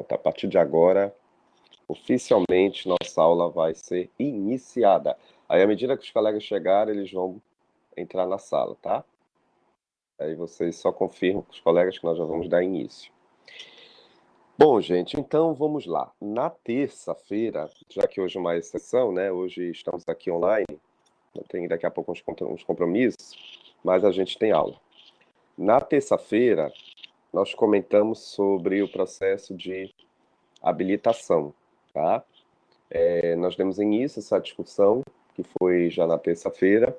Pronto, a partir de agora, oficialmente, nossa aula vai ser iniciada. Aí, à medida que os colegas chegarem, eles vão entrar na sala, tá? Aí vocês só confirmam com os colegas que nós já vamos dar início. Bom, gente, então vamos lá. Na terça-feira, já que hoje é uma exceção, né? Hoje estamos aqui online, tem daqui a pouco uns compromissos, mas a gente tem aula. Na terça-feira, nós comentamos sobre o processo de habilitação, tá? Nós demos início a essa discussão, que foi já na terça-feira,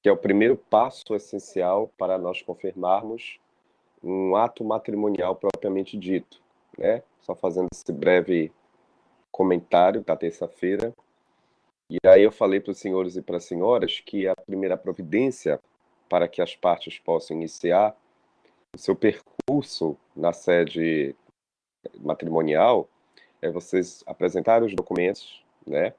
que é o primeiro passo essencial para nós confirmarmos um ato matrimonial propriamente dito, né? Só fazendo esse breve comentário da terça-feira. E aí eu falei para os senhores e para as senhoras que a primeira providência para que as partes possam iniciar o seu percurso na sede matrimonial é vocês apresentarem os documentos, né?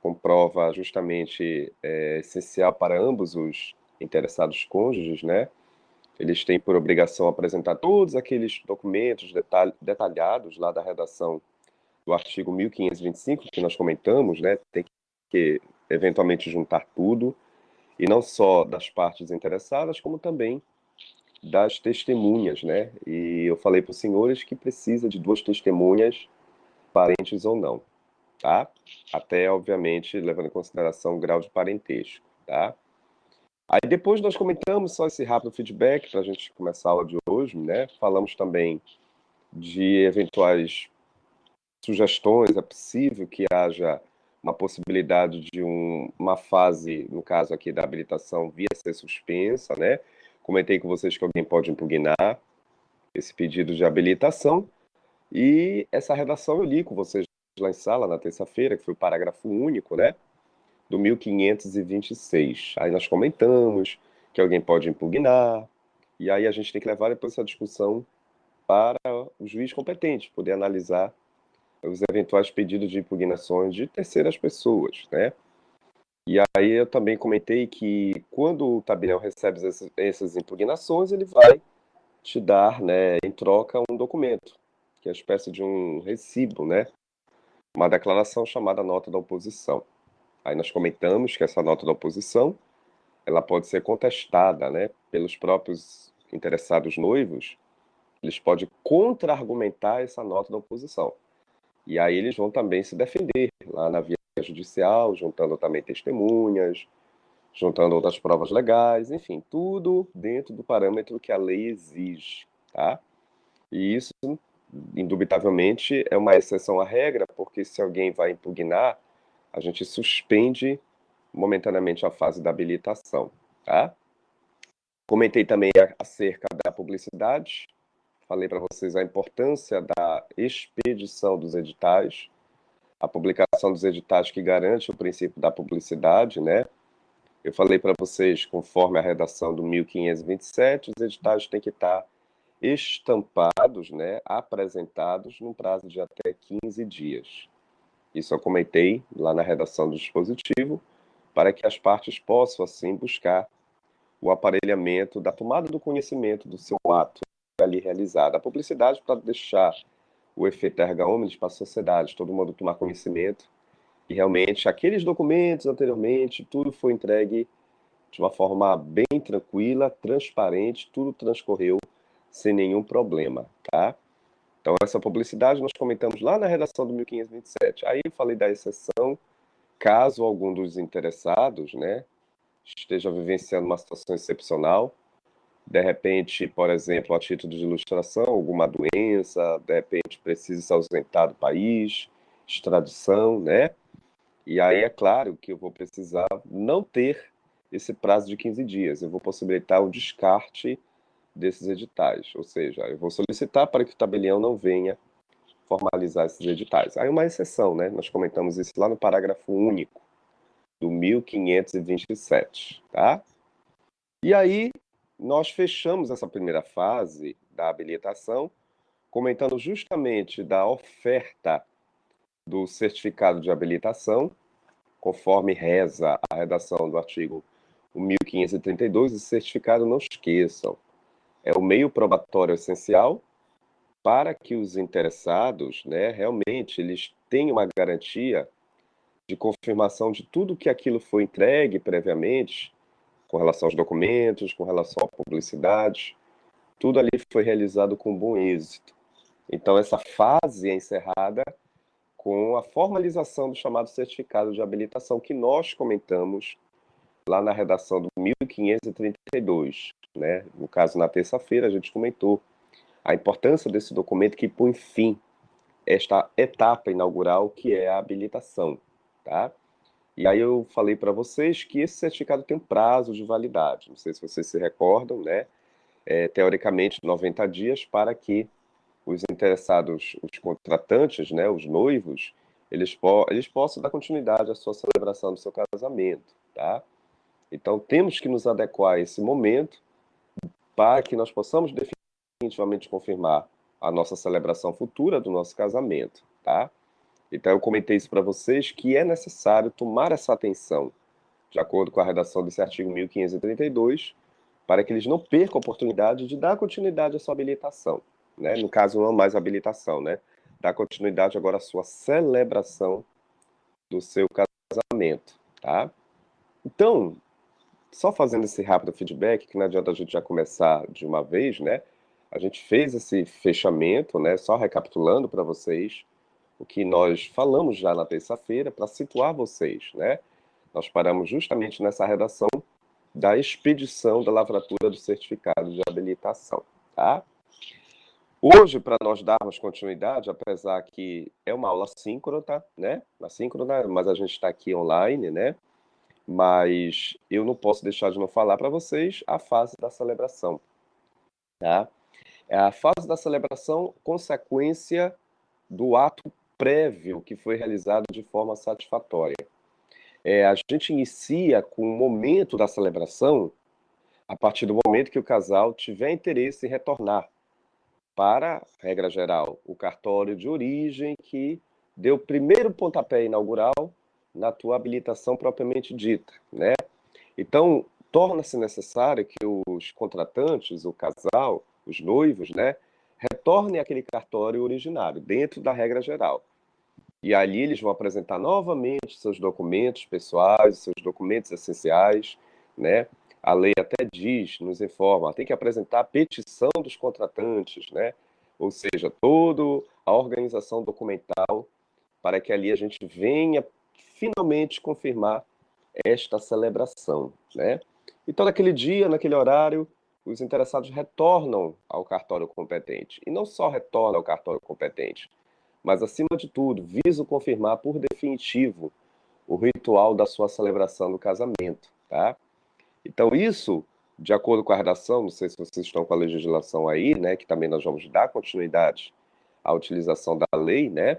Comprova justamente essencial para ambos os interessados cônjuges, né? Eles têm por obrigação apresentar todos aqueles documentos detalhados lá da redação do artigo 1525 que nós comentamos, né? Tem que eventualmente juntar tudo, e não só das partes interessadas, como também das testemunhas, né? E eu falei para os senhores que precisa de duas testemunhas, parentes ou não, tá? Até, obviamente, levando em consideração o grau de parentesco, tá? Aí depois nós comentamos só esse rápido feedback para a gente começar a aula de hoje, né? Falamos também de eventuais sugestões, é possível que haja uma possibilidade de uma fase, no caso aqui da habilitação, via ser suspensa, né? Comentei com vocês que alguém pode impugnar esse pedido de habilitação, e essa redação eu li com vocês lá em sala na terça-feira, que foi o parágrafo único, né? Do 1526. Aí nós comentamos que alguém pode impugnar, e aí a gente tem que levar depois essa discussão para o juiz competente, poder analisar os eventuais pedidos de impugnações de terceiras pessoas, né? E aí eu também comentei que quando o tabelião recebe essas impugnações, ele vai te dar, né, em troca um documento, que é uma espécie de um recibo, né? Uma declaração chamada nota da oposição. Aí nós comentamos que essa nota da oposição, ela pode ser contestada, né, pelos próprios interessados noivos. Eles podem contra-argumentar essa nota da oposição. E aí eles vão também se defender lá na via judicial, juntando também testemunhas, juntando outras provas legais, enfim, tudo dentro do parâmetro que a lei exige, tá? E isso, indubitavelmente, é uma exceção à regra, porque se alguém vai impugnar, a gente suspende momentaneamente a fase da habilitação, tá? Comentei também acerca da publicidade, falei para vocês a importância da expedição dos editais, a publicação dos editais que garante o princípio da publicidade, né? Eu falei para vocês, conforme a redação do 1527, os editais têm que estar estampados, né, apresentados num prazo de até 15 dias. Isso eu comentei lá na redação do dispositivo, para que as partes possam, assim, buscar o aparelhamento da tomada do conhecimento do seu ato ali realizado. A publicidade para deixar o efeito erga omnes para a sociedade, todo mundo tomar conhecimento, e realmente aqueles documentos anteriormente, tudo foi entregue de uma forma bem tranquila, transparente, tudo transcorreu sem nenhum problema, tá? Então essa publicidade nós comentamos lá na redação do 1527. Aí eu falei da exceção, caso algum dos interessados, né, esteja vivenciando uma situação excepcional, de repente, por exemplo, a título de ilustração, alguma doença, de repente precisa se ausentar do país, extradição, né? E aí é claro que eu vou precisar não ter esse prazo de 15 dias, eu vou possibilitar o descarte desses editais, ou seja, eu vou solicitar para que o tabelião não venha formalizar esses editais. Aí uma exceção, né? Nós comentamos isso lá no parágrafo único do 1527, tá? E aí nós fechamos essa primeira fase da habilitação comentando justamente da oferta do certificado de habilitação, conforme reza a redação do artigo 1532, esse certificado, não esqueçam, é o meio probatório essencial para que os interessados, né, realmente eles tenham uma garantia de confirmação de tudo que aquilo foi entregue previamente, com relação aos documentos, com relação à publicidade, tudo ali foi realizado com bom êxito. Então, essa fase é encerrada com a formalização do chamado certificado de habilitação que nós comentamos lá na redação do 1532, né? No caso, na terça-feira, a gente comentou a importância desse documento que põe fim a esta etapa inaugural que é a habilitação, tá? E aí eu falei para vocês que esse certificado tem um prazo de validade, não sei se vocês se recordam, né? Teoricamente 90 dias para que os interessados, os contratantes, né, os noivos, eles possam dar continuidade à sua celebração do seu casamento, tá? Então temos que nos adequar a esse momento para que nós possamos definitivamente confirmar a nossa celebração futura do nosso casamento, tá? Então eu comentei isso para vocês que é necessário tomar essa atenção, de acordo com a redação desse artigo 1532, para que eles não percam a oportunidade de dar continuidade à sua habilitação, né? No caso, não mais habilitação, né? Dar continuidade agora à sua celebração do seu casamento, tá? Então, só fazendo esse rápido feedback, que não adianta a gente já começar de uma vez, né? A gente fez esse fechamento, né? Só recapitulando para vocês o que nós falamos já na terça-feira, para situar vocês, né? Nós paramos justamente nessa redação da expedição da lavratura do certificado de habilitação, tá? Hoje, para nós darmos continuidade, apesar que é uma aula síncrona, né? Assíncrona, mas a gente está aqui online, né? Mas eu não posso deixar de não falar para vocês a fase da celebração, tá? É a fase da celebração consequência do ato prévio que foi realizado de forma satisfatória. A gente inicia com o momento da celebração a partir do momento que o casal tiver interesse em retornar para, regra geral, o cartório de origem que deu o primeiro pontapé inaugural na tua habilitação propriamente dita, né? Então, torna-se necessário que os contratantes, o casal, os noivos, né, retornem àquele cartório originário, dentro da regra geral. E ali eles vão apresentar novamente seus documentos pessoais, seus documentos essenciais, né? A lei até diz, nos informa, tem que apresentar a petição dos contratantes, né? Ou seja, toda a organização documental para que ali a gente venha finalmente confirmar esta celebração, né? Então, naquele dia, naquele horário, os interessados retornam ao cartório competente. E não só retornam ao cartório competente, mas, acima de tudo, visam confirmar por definitivo o ritual da sua celebração do casamento, tá? Então, isso, de acordo com a redação, não sei se vocês estão com a legislação aí, né, que também nós vamos dar continuidade à utilização da lei, né?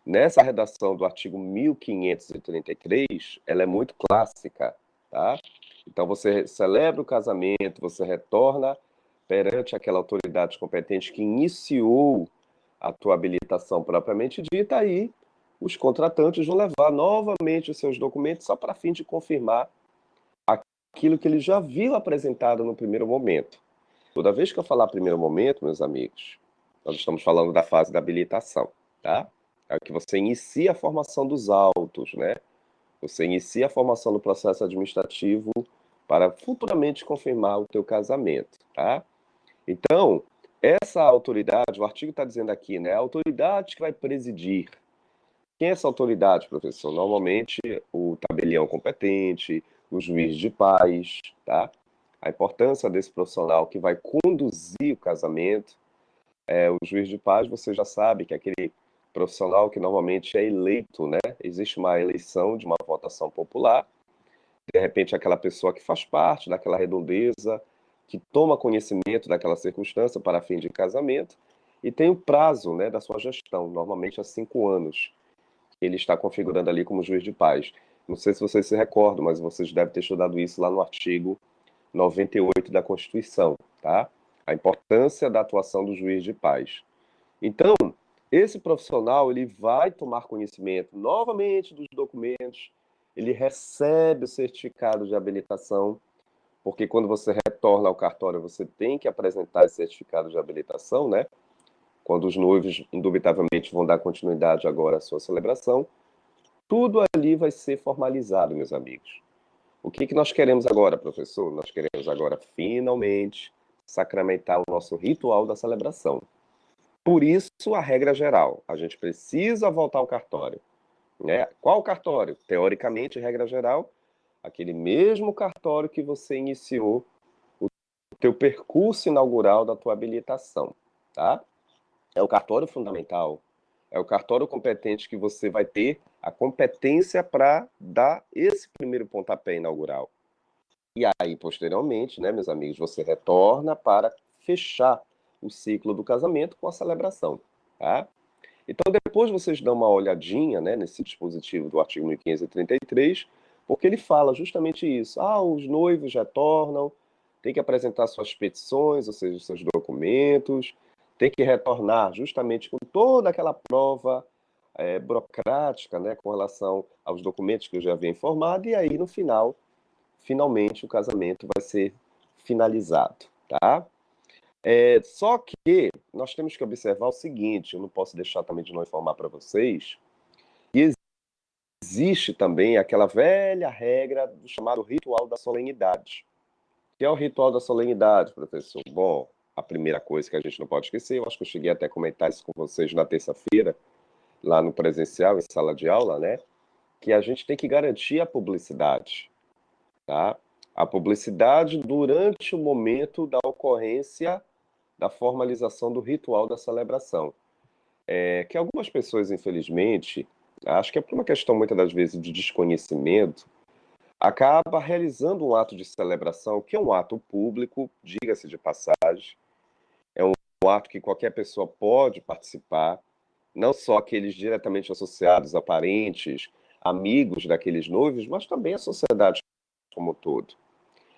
Nessa redação do artigo 1533, ela é muito clássica, tá? Então, você celebra o casamento, você retorna perante aquela autoridade competente que iniciou a tua habilitação propriamente dita, aí os contratantes vão levar novamente os seus documentos só para fim de confirmar aquilo que ele já viu apresentado no primeiro momento. Toda vez que eu falar primeiro momento, meus amigos, nós estamos falando da fase da habilitação, tá? É que você inicia a formação dos autos, né? Você inicia a formação do processo administrativo para futuramente confirmar o teu casamento, tá? Então, essa autoridade, o artigo está dizendo aqui, né? A autoridade que vai presidir. Quem é essa autoridade, professor? Normalmente o tabelião competente, o juiz de paz, tá? A importância desse profissional que vai conduzir o casamento. O juiz de paz, você já sabe que é aquele profissional que normalmente é eleito, né? Existe uma eleição de uma votação popular, de repente aquela pessoa que faz parte daquela redondeza, que toma conhecimento daquela circunstância para fim de casamento, e tem o prazo, né, da sua gestão, normalmente há 5 anos, que ele está configurando ali como juiz de paz. Não sei se vocês se recordam, mas vocês devem ter estudado isso lá no artigo 98 da Constituição, tá? A importância da atuação do juiz de paz. Então, esse profissional, ele vai tomar conhecimento novamente dos documentos, ele recebe o certificado de habilitação, porque quando você retorna ao cartório, você tem que apresentar esse certificado de habilitação, né? quando os noivos, indubitavelmente, vão dar continuidade agora à sua celebração, tudo ali vai ser formalizado, meus amigos. O que que nós queremos agora, professor? Nós queremos agora, finalmente, sacramentar o nosso ritual da celebração. Por isso, a regra geral, a gente precisa voltar ao cartório, né? Qual cartório? Teoricamente, regra geral, aquele mesmo cartório que você iniciou o teu percurso inaugural da tua habilitação, tá? É o cartório fundamental, é o cartório competente que você vai ter a competência para dar esse primeiro pontapé inaugural. E aí, posteriormente, né, meus amigos, você retorna para fechar o ciclo do casamento com a celebração, tá? Então, depois vocês dão uma olhadinha, né, nesse dispositivo do artigo 1533, porque ele fala justamente isso. Ah, os noivos retornam, tem que apresentar suas petições, ou seja, seus documentos, tem que retornar justamente com toda aquela prova burocrática, né, com relação aos documentos que eu já havia informado, e aí, no final, finalmente, o casamento vai ser finalizado, tá? Só que nós temos que observar o seguinte, eu não posso deixar também de não informar para vocês, que existe também aquela velha regra do chamado ritual da solenidade. O que é o ritual da solenidade, professor? Bom, a primeira coisa que a gente não pode esquecer, eu acho que eu cheguei até a comentar isso com vocês na terça-feira, lá no presencial, em sala de aula, né? Que a gente tem que garantir a publicidade, tá? A publicidade durante o momento da ocorrência da formalização do ritual da celebração. Que algumas pessoas, infelizmente, acho que é por uma questão muitas das vezes de desconhecimento, acaba realizando um ato de celebração, que é um ato público, diga-se de passagem, um ato que qualquer pessoa pode participar, não só aqueles diretamente associados a parentes, amigos daqueles noivos, mas também a sociedade como um todo.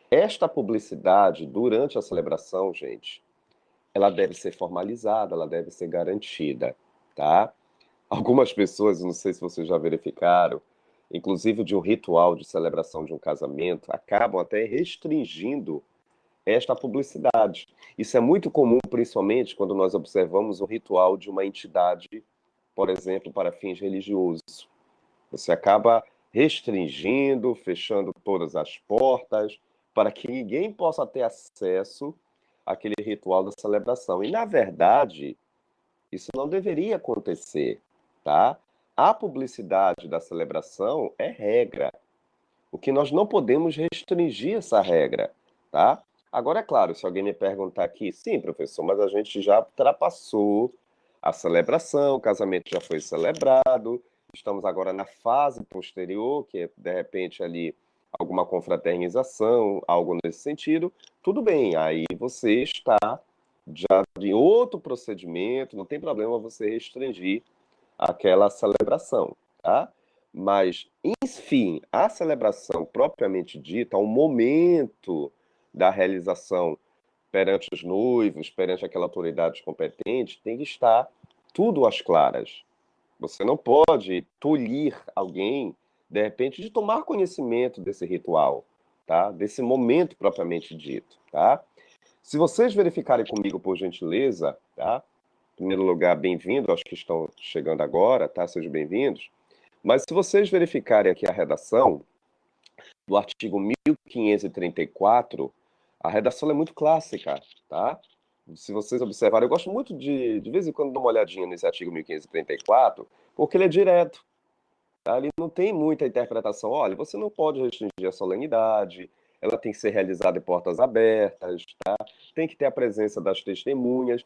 Esta publicidade durante a celebração, gente, ela deve ser formalizada, ela deve ser garantida, tá? Algumas pessoas, não sei se vocês já verificaram, inclusive de um ritual de celebração de um casamento, acabam até restringindo esta publicidade. Isso é muito comum, principalmente quando nós observamos o ritual de uma entidade, por exemplo, para fins religiosos. Você acaba restringindo, fechando todas as portas, para que ninguém possa ter acesso àquele ritual da celebração. E, na verdade, isso não deveria acontecer, tá? A publicidade da celebração é regra. O que nós não podemos restringir essa regra, tá? Agora, é claro, se alguém me perguntar aqui, sim, professor, mas a gente já ultrapassou a celebração, o casamento já foi celebrado, estamos agora na fase posterior, que é, de repente, ali alguma confraternização, algo nesse sentido, tudo bem, aí você está já de outro procedimento, não tem problema você restringir aquela celebração, tá? Mas, enfim, a celebração propriamente dita, o momento da realização perante os noivos, perante aquela autoridade competente, tem que estar tudo às claras. Você não pode tolir alguém, de repente, de tomar conhecimento desse ritual, tá? Desse momento propriamente dito, tá? Se vocês verificarem comigo, por gentileza, tá? Em primeiro lugar, bem-vindo aos que estão chegando agora, tá? Sejam bem-vindos. Mas se vocês verificarem aqui a redação do artigo 1534, a redação é muito clássica, tá? Se vocês observarem, eu gosto muito de vez em quando, dar uma olhadinha nesse artigo 1534, porque ele é direto, tá? Ele não tem muita interpretação. Olha, você não pode restringir a solenidade, ela tem que ser realizada em portas abertas, tá? Tem que ter a presença das testemunhas.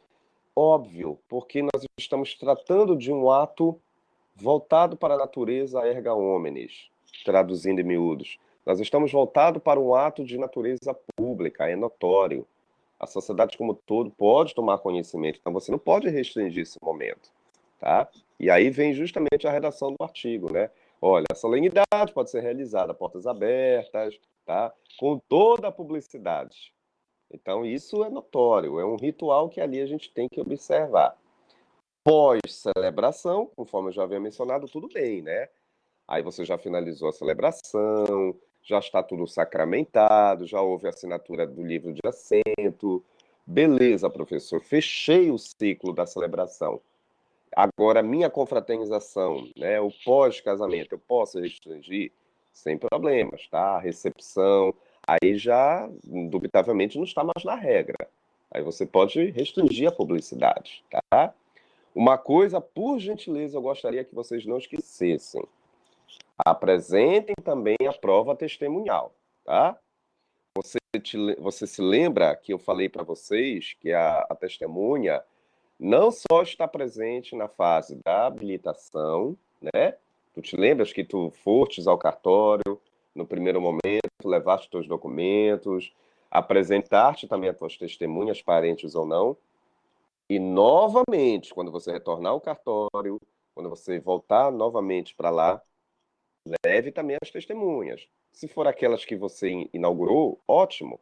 Óbvio, porque nós estamos tratando de um ato voltado para a natureza erga omnes, traduzindo em miúdos. Nós estamos voltados para um ato de natureza pública, é notório. A sociedade como um todo pode tomar conhecimento, então você não pode restringir esse momento, tá? E aí vem justamente a redação do artigo, né? Olha, a solenidade pode ser realizada a portas abertas, tá? Com toda a publicidade. Então isso é notório, é um ritual que ali a gente tem que observar. Pós-celebração, conforme eu já havia mencionado, tudo bem, né? Aí você já finalizou a celebração, já está tudo sacramentado, já houve a assinatura do livro de assento, Beleza, professor, fechei o ciclo da celebração. Agora, minha confraternização, né, o pós-casamento, eu posso restringir sem problemas, tá? A recepção, aí já, indubitavelmente, não está mais na regra. Aí você pode restringir a publicidade, tá? Uma coisa, por gentileza, eu gostaria que vocês não esquecessem. Apresentem também a prova testemunhal, tá? Você se lembra que eu falei para vocês que a testemunha não só está presente na fase da habilitação, né? Tu te lembras que tu fostes ao cartório no primeiro momento, levaste teus documentos, apresentaste também as tuas testemunhas, parentes ou não, e novamente, quando você retornar ao cartório, quando você voltar novamente para lá, leve também as testemunhas. Se for aquelas que você inaugurou, ótimo.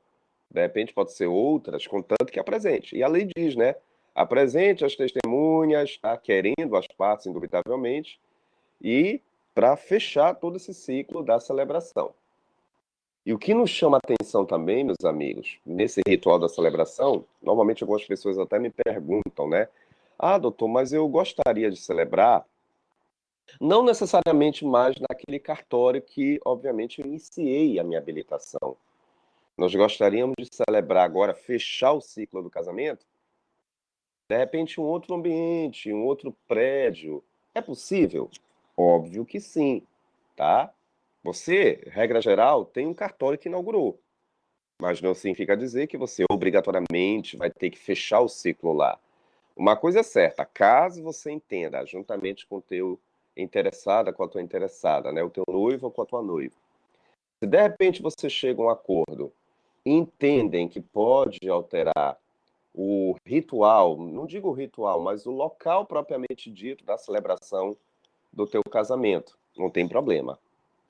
De repente pode ser outras, contanto que apresente. E a lei diz, né? Apresente as testemunhas, tá? Querendo as partes, indubitavelmente, e para fechar todo esse ciclo da celebração. E o que nos chama a atenção também, meus amigos, nesse ritual da celebração, normalmente algumas pessoas até me perguntam, né? Ah, doutor, mas eu gostaria de celebrar, não necessariamente mais naquele cartório que, obviamente, eu iniciei a minha habilitação. Nós gostaríamos de celebrar agora, fechar o ciclo do casamento, de repente um outro ambiente, um outro prédio. É possível? Óbvio que sim, tá? Você, regra geral, tem um cartório que inaugurou, mas não significa dizer que você obrigatoriamente vai ter que fechar o ciclo lá. Uma coisa é certa, caso você entenda, juntamente com o teu interessada, com a tua interessada, né, o teu noivo ou com a tua noiva, se de repente você chega a um acordo, entendem que pode alterar o ritual, não digo o ritual, mas o local propriamente dito da celebração do teu casamento, não tem problema,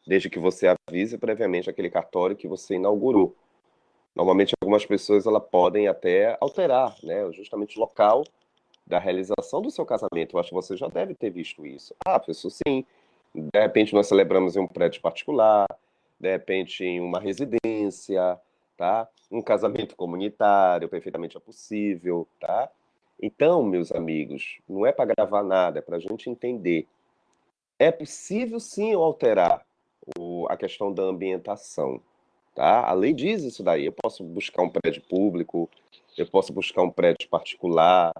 desde que você avise previamente aquele cartório que você inaugurou. Normalmente algumas pessoas elas podem até alterar, né, justamente o local da realização do seu casamento. Eu acho que você já deve ter visto isso. Ah, professor, sim. De repente nós celebramos em um prédio particular, de repente em uma residência, tá? Um casamento comunitário, perfeitamente é possível, tá? Então, meus amigos, não é para gravar nada, é para a gente entender. É possível sim eu alterar a questão da ambientação, tá? A lei diz isso daí. Eu posso buscar um prédio público, eu posso buscar um prédio particular,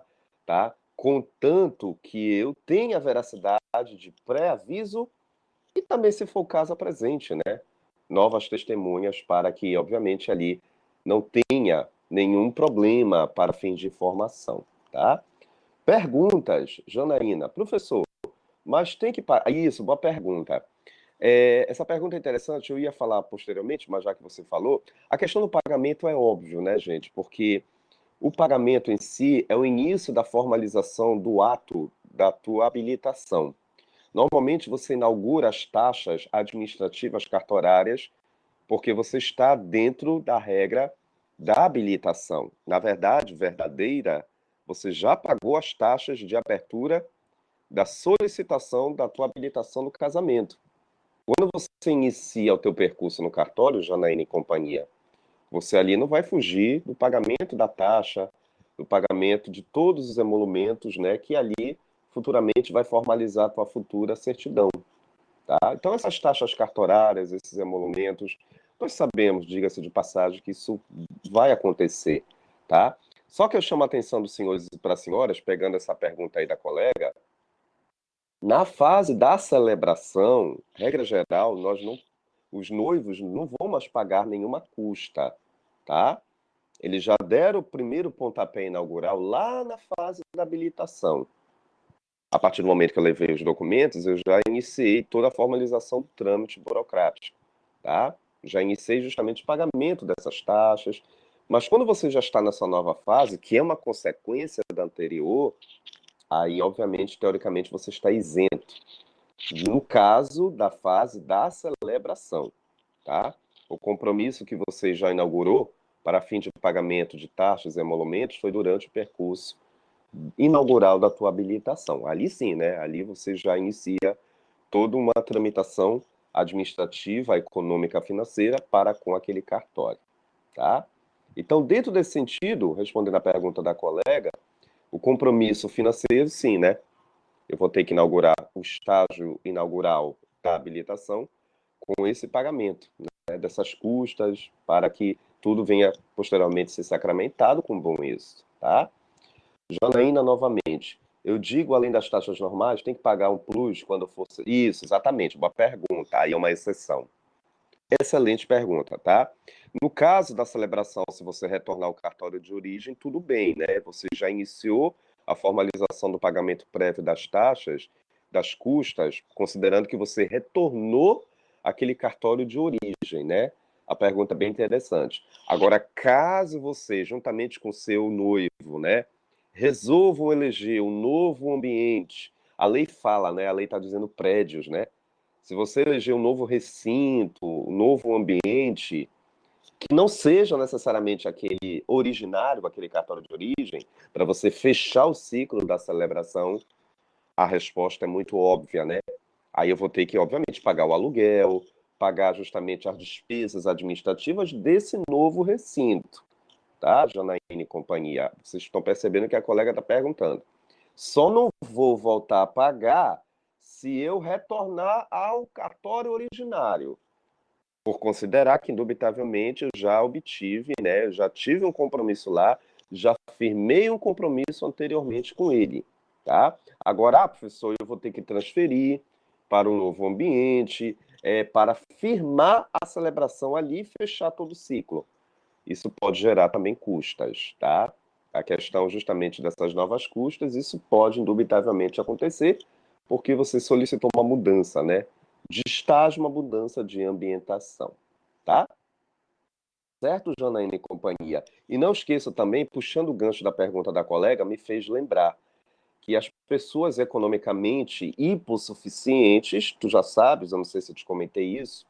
tá? Contanto que eu tenha veracidade de pré-aviso e também, se for o caso, apresente, né? Novas testemunhas para que, obviamente, ali não tenha nenhum problema para fins de informação, tá? Perguntas, Janaína. Professor, mas tem que... Isso, boa pergunta. Essa pergunta é interessante, eu ia falar posteriormente, mas já que você falou, a questão do pagamento é óbvio, né, gente? Porque o pagamento em si é o início da formalização do ato da tua habilitação. Normalmente você inaugura as taxas administrativas cartorárias porque você está dentro da regra da habilitação. Na verdade, verdadeira, você já pagou as taxas de abertura da solicitação da tua habilitação no casamento. Quando você inicia o teu percurso no cartório, Janaína e companhia, você ali não vai fugir do pagamento da taxa, do pagamento de todos os emolumentos, né, que ali futuramente vai formalizar a tua futura certidão, tá? Então essas taxas cartorárias, esses emolumentos, nós sabemos, diga-se de passagem, que isso vai acontecer, tá? Só que eu chamo a atenção dos senhores e para as senhoras, pegando essa pergunta aí da colega, na fase da celebração, regra geral, os noivos não vão mais pagar nenhuma custa, tá? Eles já deram o primeiro pontapé inaugural lá na fase da habilitação. A partir do momento que eu levei os documentos, eu já iniciei toda a formalização do trâmite burocrático, tá? Já iniciei justamente o pagamento dessas taxas. Mas quando você já está nessa nova fase, que é uma consequência da anterior, aí, obviamente, teoricamente, você está isento. No caso da fase da celebração, tá? O compromisso que você já inaugurou para fim de pagamento de taxas e emolumentos foi durante o percurso inaugural da tua habilitação. Ali sim, né? Ali você já inicia toda uma tramitação administrativa, econômica, financeira para com aquele cartório, tá? Então, dentro desse sentido, respondendo à pergunta da colega, o compromisso financeiro, sim, né? Eu vou ter que inaugurar o estágio inaugural da habilitação com esse pagamento, né, dessas custas, para que tudo venha posteriormente ser sacramentado com bom êxito, tá? Janaína, novamente, eu digo, além das taxas normais, tem que pagar um plus quando for... Isso, exatamente, boa pergunta, aí é uma exceção. Excelente pergunta, tá? No caso da celebração, se você retornar ao cartório de origem, tudo bem, né? Você já iniciou a formalização do pagamento prévio das taxas, das custas, considerando que você retornou aquele cartório de origem, né? A pergunta é bem interessante. Agora, caso você, juntamente com seu noivo, né, resolvam eleger um novo ambiente, a lei fala, né? A lei está dizendo prédios, né? Se você eleger um novo recinto, um novo ambiente, que não seja necessariamente aquele originário, aquele cartório de origem, para você fechar o ciclo da celebração, a resposta é muito óbvia, né? Aí eu vou ter que, obviamente, pagar o aluguel, pagar justamente as despesas administrativas desse novo recinto, tá, Janaína e companhia? Vocês estão percebendo que a colega está perguntando. Só não vou voltar a pagar se eu retornar ao cartório originário, por considerar que, indubitavelmente, eu já obtive, né, eu já tive um compromisso lá, já firmei um compromisso anteriormente com ele, tá? Agora, professor, eu vou ter que transferir para um novo ambiente, para firmar a celebração ali e fechar todo o ciclo. Isso pode gerar também custas, tá? A questão justamente dessas novas custas, isso pode indubitavelmente acontecer, porque você solicitou uma mudança, né? De estágio, uma mudança de ambientação, tá? Certo, Janaína e companhia? E não esqueça também, puxando o gancho da pergunta da colega, me fez lembrar que as pessoas economicamente hipossuficientes, tu já sabes, eu não sei se eu te comentei isso,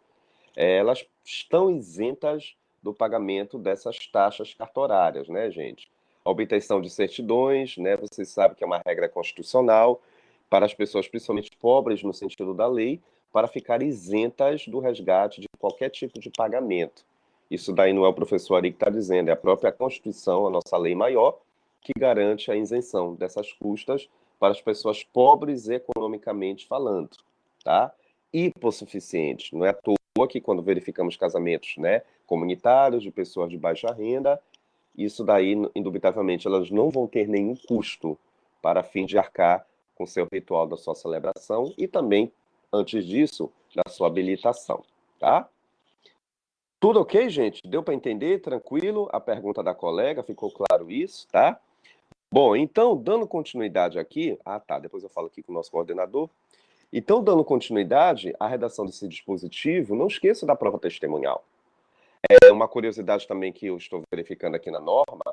elas estão isentas do pagamento dessas taxas cartorárias, né, gente? A obtenção de certidões, né, você sabe que é uma regra constitucional para as pessoas, principalmente pobres, no sentido da lei, para ficar isentas do resgate de qualquer tipo de pagamento. Isso daí não é o professor Ari que está dizendo, é a própria Constituição, a nossa lei maior, que garante a isenção dessas custas para as pessoas pobres economicamente falando, tá? Hipossuficientes. Não é à toa que quando verificamos casamentos, né, comunitários de pessoas de baixa renda, isso daí, indubitavelmente, elas não vão ter nenhum custo para fim de arcar com o seu ritual da sua celebração e também, antes disso, da sua habilitação, tá? Tudo ok, gente? Deu para entender? Tranquilo? A pergunta da colega, ficou claro isso, tá? Bom, então, dando continuidade aqui... Ah, tá, depois eu falo aqui com o nosso coordenador. Então, dando continuidade à redação desse dispositivo, não esqueça da prova testemunhal. É uma curiosidade também que eu estou verificando aqui na norma,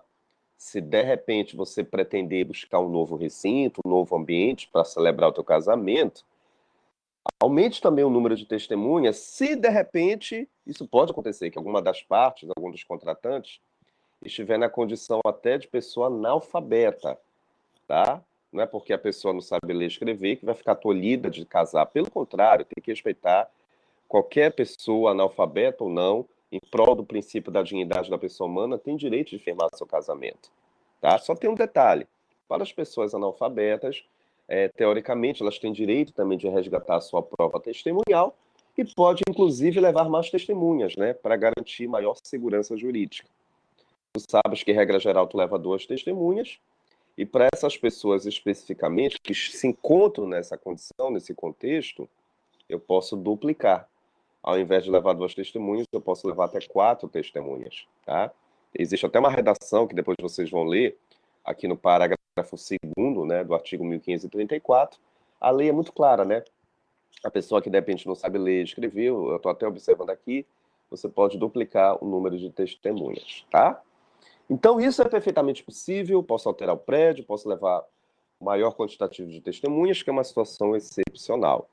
se de repente você pretender buscar um novo recinto, um novo ambiente para celebrar o teu casamento, aumente também o número de testemunhas, se de repente, isso pode acontecer, que alguma das partes, algum dos contratantes, estiver na condição até de pessoa analfabeta, tá? Não é porque a pessoa não sabe ler e escrever que vai ficar tolhida de casar. Pelo contrário, tem que respeitar qualquer pessoa, analfabeta ou não, em prol do princípio da dignidade da pessoa humana, tem direito de firmar seu casamento. Tá? Só tem um detalhe: para as pessoas analfabetas, teoricamente, elas têm direito também de resgatar a sua prova testemunhal e pode, inclusive, levar mais testemunhas, né, para garantir maior segurança jurídica. Tu sabes que, regra geral, tu leva duas testemunhas, e para essas pessoas especificamente, que se encontram nessa condição, nesse contexto, eu posso duplicar. Ao invés de levar duas testemunhas, eu posso levar até quatro testemunhas, tá? Existe até uma redação que depois vocês vão ler, aqui no parágrafo 2º, né, do artigo 1534. A lei é muito clara, né? A pessoa que de repente não sabe ler e escrever, eu estou até observando aqui, você pode duplicar o número de testemunhas, tá? Então, isso é perfeitamente possível, posso alterar o prédio, posso levar o maior quantitativo de testemunhas, que é uma situação excepcional.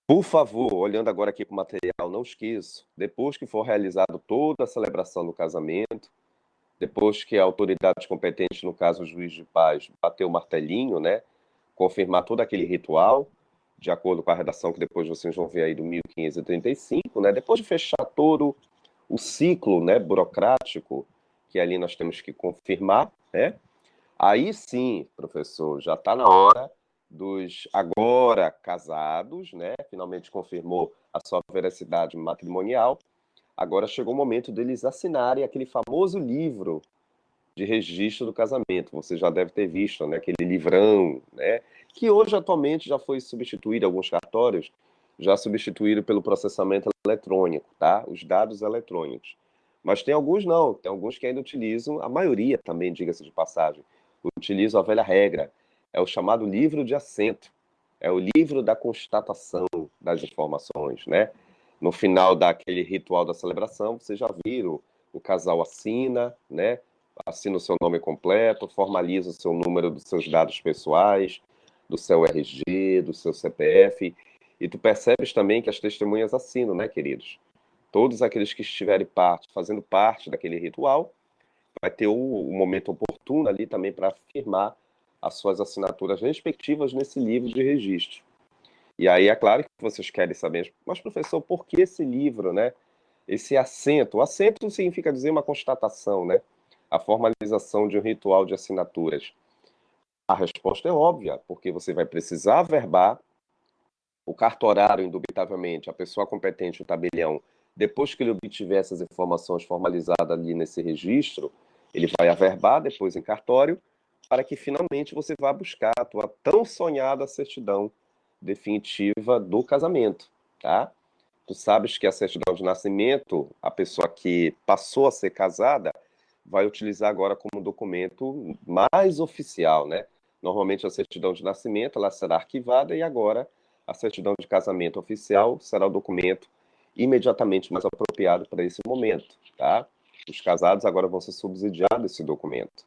Por favor, olhando agora aqui para o material, não esqueça, depois que for realizado toda a celebração do casamento, depois que a autoridade competente, no caso o juiz de paz, bater o martelinho, né, confirmar todo aquele ritual, de acordo com a redação que depois vocês vão ver aí do 1535, né, depois de fechar todo o ciclo, né, burocrático, que ali nós temos que confirmar, né? Aí sim, professor, já está na hora dos agora casados, né? Finalmente confirmou a sua veracidade matrimonial. Agora chegou o momento deles assinarem aquele famoso livro de registro do casamento. Você já deve ter visto, né? Aquele livrão, né? Que hoje atualmente já foi substituído, alguns cartórios já substituíram pelo processamento eletrônico, tá? Os dados eletrônicos. Mas tem alguns não, tem alguns que ainda utilizam, a maioria também, diga-se de passagem, utilizam a velha regra. É o chamado livro de assento. É o livro da constatação das informações, né? No final daquele ritual da celebração, vocês já viram, o casal assina, né? Assina o seu nome completo, formaliza o seu número dos seus dados pessoais, do seu RG, do seu CPF, e tu percebes também que as testemunhas assinam, né, queridos? Todos aqueles que estiverem fazendo parte daquele ritual, vai ter o momento oportuno ali também para firmar as suas assinaturas respectivas nesse livro de registro. E aí é claro que vocês querem saber, mas professor, por que esse livro, né? Esse assento? O assento significa dizer uma constatação, né? A formalização de um ritual de assinaturas. A resposta é óbvia, porque você vai precisar averbar o cartorário, indubitavelmente, a pessoa competente, o tabelião, depois que ele obtiver essas informações formalizadas ali nesse registro, ele vai averbar depois em cartório, para que finalmente você vá buscar a tua tão sonhada certidão definitiva do casamento, tá? Tu sabes que a certidão de nascimento, a pessoa que passou a ser casada, vai utilizar agora como documento mais oficial, né? Normalmente a certidão de nascimento ela será arquivada e agora a certidão de casamento oficial será o documento imediatamente mais apropriado para esse momento, tá? Os casados agora vão ser subsidiados desse documento.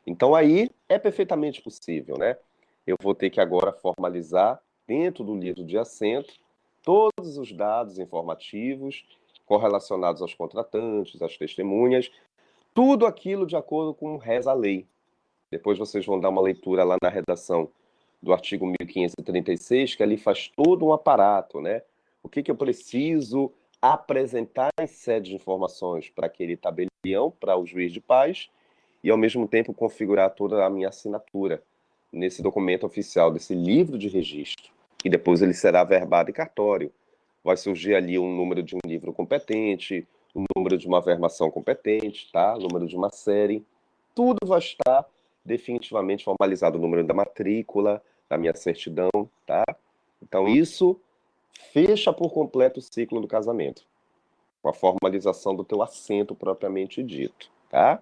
Então aí é perfeitamente possível, né? Eu vou ter que agora formalizar dentro do livro de assento todos os dados informativos correlacionados aos contratantes, às testemunhas, tudo aquilo de acordo com reza a lei. Depois vocês vão dar uma leitura lá na redação do artigo 1536, que ali faz todo um aparato, né? O que eu preciso apresentar em sede de informações para aquele tabelião, para o juiz de paz, e ao mesmo tempo configurar toda a minha assinatura nesse documento oficial, desse livro de registro, e depois ele será verbado em cartório. Vai surgir ali um número de um livro competente, o número de uma verbação competente, tá? O número de uma série. Tudo vai estar definitivamente formalizado, o número da matrícula, da minha certidão, tá? Então isso fecha por completo o ciclo do casamento, com a formalização do teu assento propriamente dito, tá?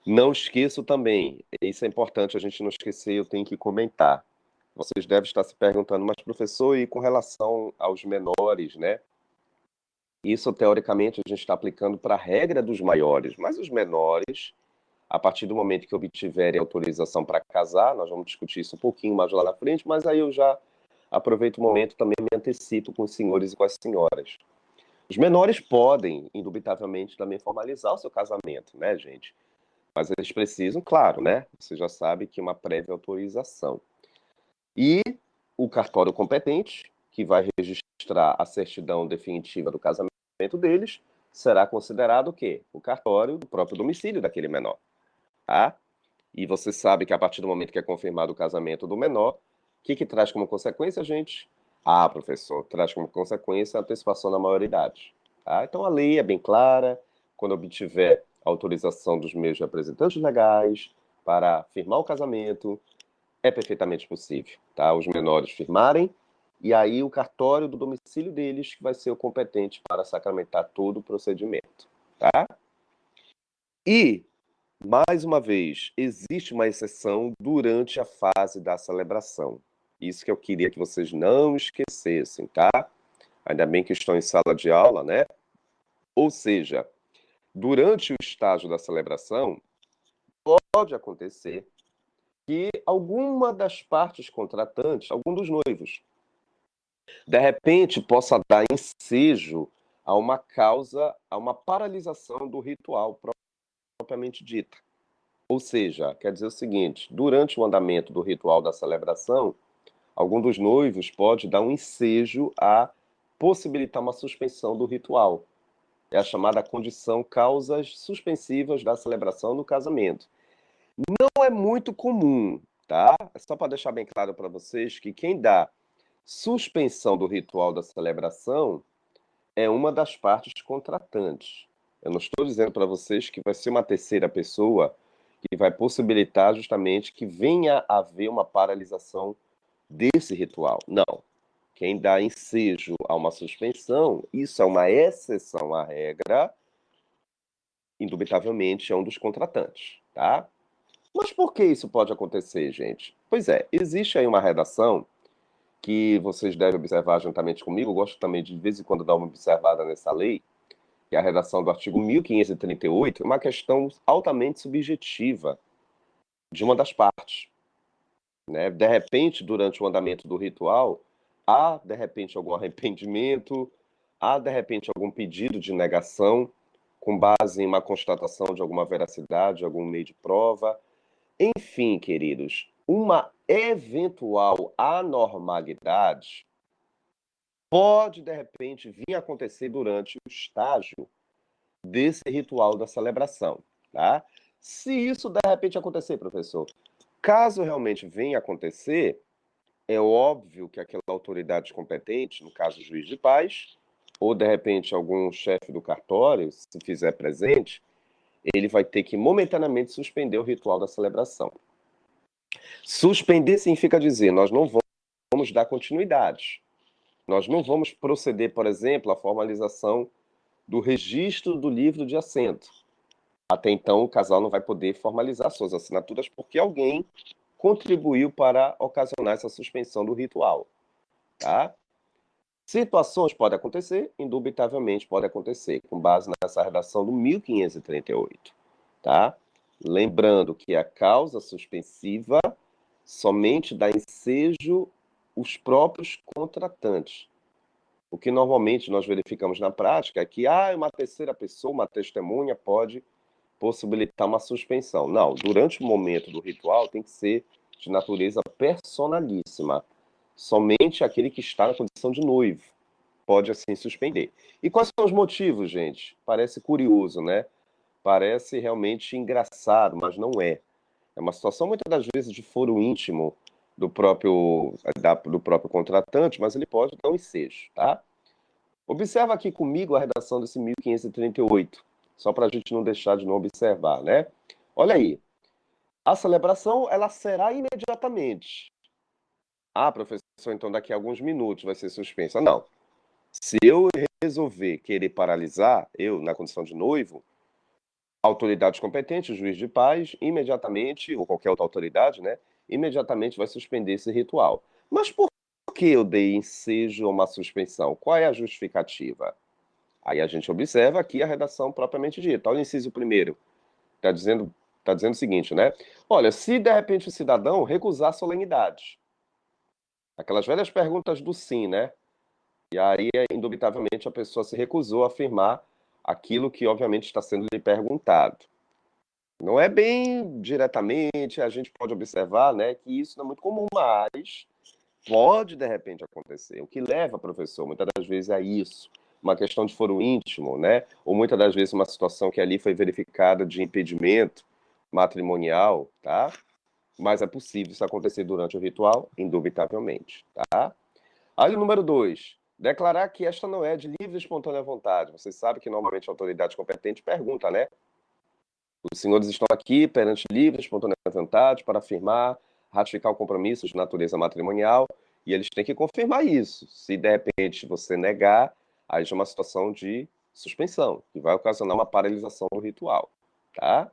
Não esqueço também, isso é importante a gente não esquecer, eu tenho que comentar. Vocês devem estar se perguntando, mas professor, e com relação aos menores, né? Isso, teoricamente, a gente está aplicando para a regra dos maiores, mas os menores, a partir do momento que obtiverem autorização para casar, nós vamos discutir isso um pouquinho mais lá na frente, mas aí eu já aproveito o momento também me antecipo com os senhores e com as senhoras. Os menores podem, indubitavelmente, também formalizar o seu casamento, né, gente? Mas eles precisam, claro, né? Você já sabe que uma prévia autorização. E o cartório competente, que vai registrar a certidão definitiva do casamento deles, será considerado o quê? O cartório do próprio domicílio daquele menor, tá? E você sabe que a partir do momento que é confirmado o casamento do menor, o que traz como consequência, gente? Ah, professor, traz como consequência a antecipação da maioridade, tá? Então a lei é bem clara, quando obtiver a autorização dos meus representantes legais para firmar o casamento, é perfeitamente possível, tá? Os menores firmarem, e aí o cartório do domicílio deles que vai ser o competente para sacramentar todo o procedimento, tá? E, mais uma vez, existe uma exceção durante a fase da celebração. Isso que eu queria que vocês não esquecessem, tá? Ainda bem que estão em sala de aula, né? Ou seja, durante o estágio da celebração, pode acontecer que alguma das partes contratantes, algum dos noivos, de repente possa dar ensejo a uma causa, a uma paralisação do ritual propriamente dita. Ou seja, quer dizer o seguinte, durante o andamento do ritual da celebração, algum dos noivos pode dar um ensejo a possibilitar uma suspensão do ritual. É a chamada condição causas suspensivas da celebração do casamento. Não é muito comum, tá? É só para deixar bem claro para vocês que quem dá suspensão do ritual da celebração é uma das partes contratantes. Eu não estou dizendo para vocês que vai ser uma terceira pessoa que vai possibilitar justamente que venha a haver uma paralisação desse ritual. Não. Quem dá ensejo a uma suspensão, isso é uma exceção à regra, indubitavelmente é um dos contratantes, tá? Mas por que isso pode acontecer, gente? Pois é, existe aí uma redação que vocês devem observar juntamente comigo, eu gosto também de vez em quando dar uma observada nessa lei, que é a redação do artigo 1538, uma questão altamente subjetiva de uma das partes, né? De repente, durante o andamento do ritual, há, de repente, algum arrependimento, há, de repente, algum pedido de negação, com base em uma constatação de alguma veracidade, algum meio de prova. Enfim, queridos, uma eventual anormalidade pode, de repente, vir a acontecer durante o estágio desse ritual da celebração, tá? Se isso, de repente, acontecer, professor, caso realmente venha a acontecer, é óbvio que aquela autoridade competente, no caso o juiz de paz, ou de repente algum chefe do cartório, se fizer presente, ele vai ter que momentaneamente suspender o ritual da celebração. Suspender significa dizer, nós não vamos dar continuidade. Nós não vamos proceder, por exemplo, à formalização do registro do livro de assento. Até então, o casal não vai poder formalizar suas assinaturas porque alguém contribuiu para ocasionar essa suspensão do ritual, tá? Situações podem acontecer, indubitavelmente pode acontecer, com base nessa redação do 1538, tá? Lembrando que a causa suspensiva somente dá ensejo os próprios contratantes. O que normalmente nós verificamos na prática é que uma terceira pessoa, uma testemunha, pode possibilitar uma suspensão. Não, durante o momento do ritual tem que ser de natureza personalíssima. Somente aquele que está na condição de noivo pode assim suspender. E quais são os motivos, gente? Parece curioso, né? Parece realmente engraçado, mas não é. É uma situação muitas das vezes de foro íntimo do próprio contratante, mas ele pode dar um ensejo, tá? Observa aqui comigo a redação desse 1538, só para a gente não deixar de não observar, né? Olha aí, a celebração ela será imediatamente. Professor, então daqui a alguns minutos vai ser suspensa. Não. Se eu resolver querer paralisar, eu, na condição de noivo, autoridades competentes, juiz de paz, imediatamente, ou qualquer outra autoridade, né? Imediatamente vai suspender esse ritual. Mas por que eu dei ensejo a uma suspensão? Qual é a justificativa? Aí a gente observa aqui a redação propriamente dita. Olha o inciso primeiro. Tá dizendo o seguinte, né? Olha, se de repente o cidadão recusar solenidade, aquelas velhas perguntas do sim, né? E aí, indubitavelmente, a pessoa se recusou a afirmar aquilo que, obviamente, está sendo lhe perguntado. Não é bem diretamente, a gente pode observar, né, que isso não é muito comum, mas pode, de repente, acontecer. O que leva, professor, muitas das vezes é isso, uma questão de foro íntimo, né? Ou muitas das vezes uma situação que ali foi verificada de impedimento matrimonial, tá? Mas é possível isso acontecer durante o ritual, indubitavelmente, tá? Aí o número 2, declarar que esta não é de livre e espontânea vontade. Vocês sabem que normalmente a autoridade competente pergunta, né? Os senhores estão aqui perante livre e espontânea vontade para afirmar, ratificar o compromisso de natureza matrimonial, e eles têm que confirmar isso. Se de repente você negar, aí já é uma situação de suspensão, que vai ocasionar uma paralisação do ritual, tá?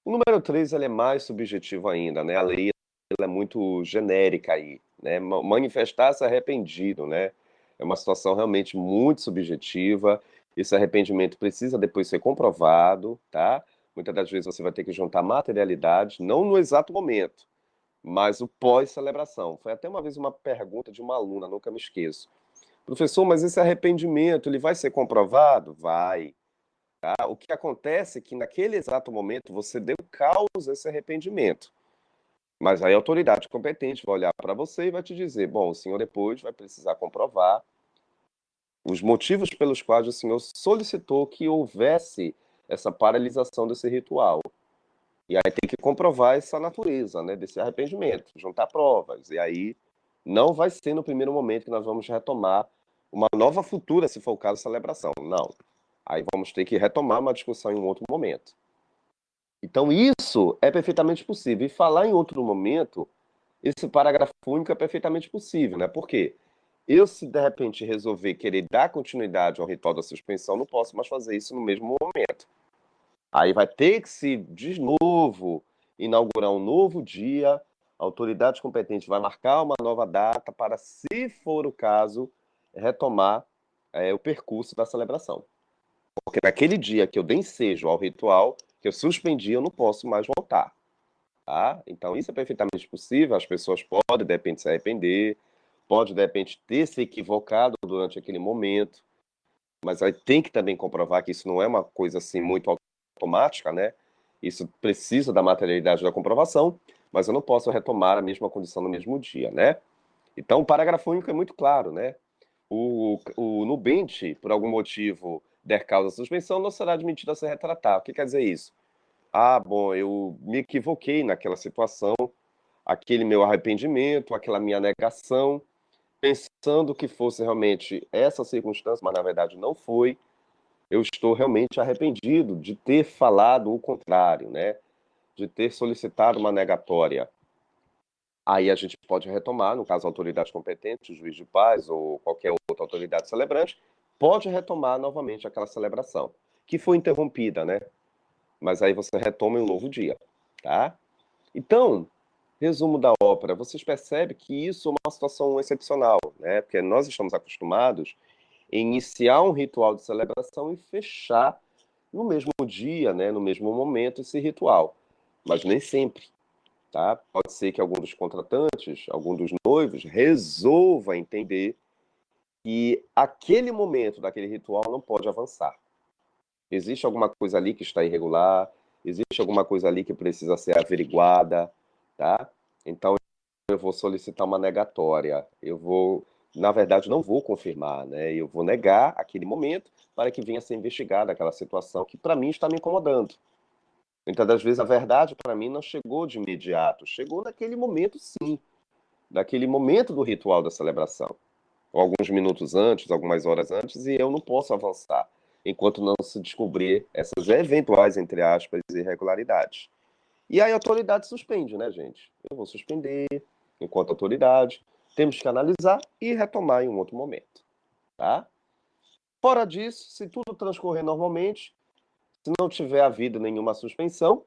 O número 3, ele é mais subjetivo ainda, né? A lei ela é muito genérica aí, né? Manifestar-se arrependido, né? É uma situação realmente muito subjetiva. Esse arrependimento precisa depois ser comprovado, tá? Muitas das vezes você vai ter que juntar materialidade, não no exato momento, mas o pós-celebração. Foi até uma vez uma pergunta de uma aluna, nunca me esqueço. Professor, mas esse arrependimento, ele vai ser comprovado? Vai. Tá? O que acontece é que naquele exato momento você deu causa a esse arrependimento. Mas aí a autoridade competente vai olhar para você e vai te dizer, bom, o senhor depois vai precisar comprovar os motivos pelos quais o Senhor solicitou que houvesse essa paralisação desse ritual. E aí tem que comprovar essa natureza, né, desse arrependimento, juntar provas. E aí não vai ser no primeiro momento que nós vamos retomar uma nova futura, se for o caso, celebração. Não. Aí vamos ter que retomar uma discussão em um outro momento. Então isso é perfeitamente possível. E falar em outro momento, esse parágrafo único é perfeitamente possível, né? Por quê? Eu, se de repente resolver querer dar continuidade ao ritual da suspensão, não posso mais fazer isso no mesmo momento. Aí vai ter que se, de novo, inaugurar um novo dia, a autoridade competente vai marcar uma nova data para, se for o caso, retomar o percurso da celebração. Porque naquele dia que eu dei ensejo ao ritual, que eu suspendi, eu não posso mais voltar. Tá? Então, isso é perfeitamente possível, as pessoas podem, de repente, se arrepender, pode, de repente, ter se equivocado durante aquele momento, mas aí tem que também comprovar que isso não é uma coisa assim muito automática, né? Isso precisa da materialidade da comprovação, mas eu não posso retomar a mesma condição no mesmo dia, né? Então, o parágrafo único é muito claro, né? O nubente, por algum motivo, der causa à suspensão, não será admitido a se retratar. O que quer dizer isso? Ah, bom, eu me equivoquei naquela situação, aquele meu arrependimento, aquela minha negação, pensando que fosse realmente essa circunstância, mas na verdade não foi. Eu estou realmente arrependido de ter falado o contrário, né? De ter solicitado uma negatória. Aí a gente pode retomar, no caso a autoridade competente, o juiz de paz ou qualquer outra autoridade celebrante, pode retomar novamente aquela celebração, que foi interrompida, né? Mas aí você retoma em um novo dia, tá? Então, resumo da ópera, vocês percebem que isso é uma situação excepcional, né? Porque nós estamos acostumados a iniciar um ritual de celebração e fechar no mesmo dia, né? No mesmo momento esse ritual, mas nem sempre, tá? Pode ser que algum dos contratantes, algum dos noivos, resolva entender que aquele momento daquele ritual não pode avançar. Existe alguma coisa ali que está irregular, existe alguma coisa ali que precisa ser averiguada, tá? Então eu vou solicitar uma negatória. Eu vou, na verdade, não vou confirmar, né? Eu vou negar aquele momento para que venha a ser investigada aquela situação que para mim está me incomodando. Muitas das vezes a verdade para mim não chegou de imediato, chegou naquele momento sim, naquele momento do ritual da celebração, ou alguns minutos antes, algumas horas antes, e eu não posso avançar enquanto não se descobrir essas eventuais, entre aspas, irregularidades. E aí a autoridade suspende, né, gente? Eu vou suspender enquanto autoridade, temos que analisar e retomar em um outro momento, tá? Fora disso, se tudo transcorrer normalmente, se não tiver havido nenhuma suspensão,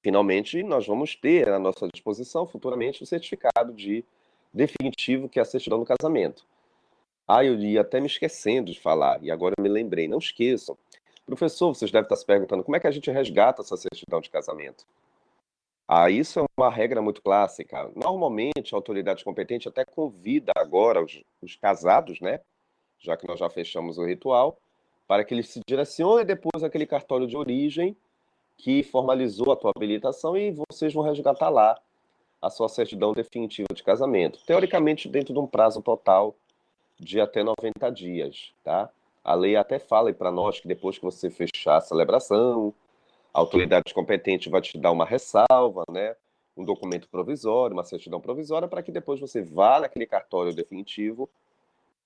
finalmente nós vamos ter à nossa disposição futuramente o certificado de definitivo, que é a certidão do casamento. Ah, eu ia até me esquecendo de falar, e agora eu me lembrei, não esqueçam. Professor, vocês devem estar se perguntando como é que a gente resgata essa certidão de casamento? Ah, isso é uma regra muito clássica. Normalmente, a autoridade competente até convida agora os casados, né? Já que nós já fechamos o ritual, para que eles se direcionem depois àquele cartório de origem que formalizou a tua habilitação e vocês vão resgatar lá a sua certidão definitiva de casamento. Teoricamente, dentro de um prazo total de até 90 dias, tá? A lei até fala para nós que depois que você fechar a celebração, a autoridade competente vai te dar uma ressalva, né? Um documento provisório, uma certidão provisória, para que depois você vá naquele cartório definitivo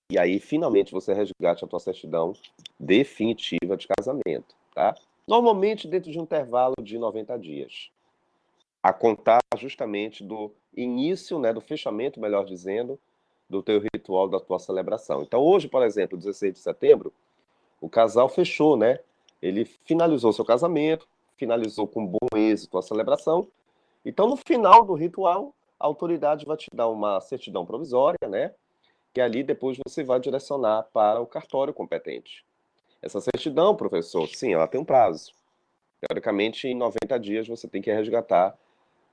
e aí finalmente você resgate a tua certidão definitiva de casamento, tá? Normalmente dentro de um intervalo de 90 dias, a contar justamente do início, né, do fechamento, melhor dizendo, do teu ritual da tua celebração. Então hoje, por exemplo, 16 de setembro, o casal fechou, né? Ele finalizou seu casamento, finalizou com bom êxito a celebração. Então, no final do ritual, a autoridade vai te dar uma certidão provisória, né? Que ali depois você vai direcionar para o cartório competente. Essa certidão, professor, sim, ela tem um prazo. Teoricamente, em 90 dias você tem que resgatar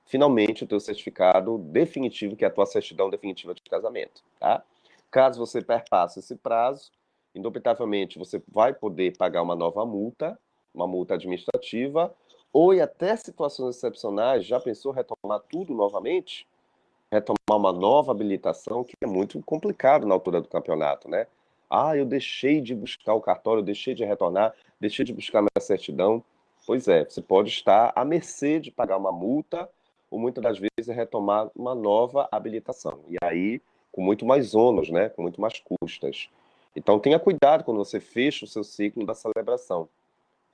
finalmente o teu certificado definitivo, que é a tua certidão definitiva de casamento, tá? Caso você perpasse esse prazo, indubitavelmente você vai poder pagar uma multa administrativa, ou em até situações excepcionais, já pensou retomar tudo novamente? Retomar uma nova habilitação, que é muito complicado na altura do campeonato, né? Ah, eu deixei de buscar o cartório, eu deixei de retornar, deixei de buscar minha certidão. Pois é, você pode estar à mercê de pagar uma multa ou muitas das vezes retomar uma nova habilitação. E aí, com muito mais ônus, né? Com muito mais custas. Então, tenha cuidado quando você fecha o seu ciclo da celebração.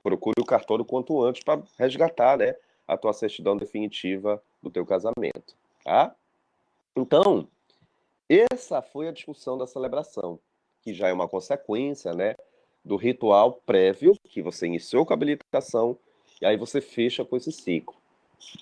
Procure o cartório quanto antes para resgatar, né, a tua certidão definitiva do teu casamento, tá? Então, essa foi a discussão da celebração, que já é uma consequência, né, do ritual prévio que você iniciou com a habilitação e aí você fecha com esse ciclo.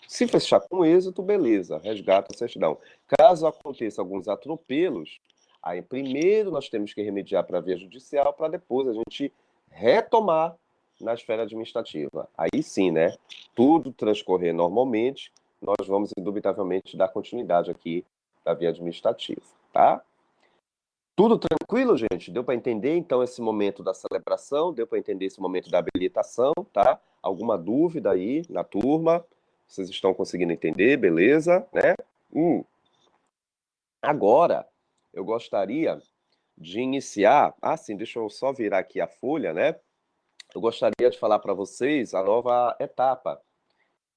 Se fechar com êxito, beleza, resgata a certidão. Caso aconteça alguns atropelos, aí primeiro nós temos que remediar para a via judicial para depois a gente retomar na esfera administrativa. Aí sim, né? Tudo transcorrer normalmente, nós vamos indubitavelmente dar continuidade aqui da via administrativa, tá? Tudo tranquilo, gente? Deu para entender então esse momento da celebração? Deu para entender esse momento da habilitação, tá? Alguma dúvida aí na turma? Vocês estão conseguindo entender, beleza? Né? Agora, eu gostaria de iniciar. Ah, sim, deixa eu só virar aqui a folha, né? Eu gostaria de falar para vocês a nova etapa,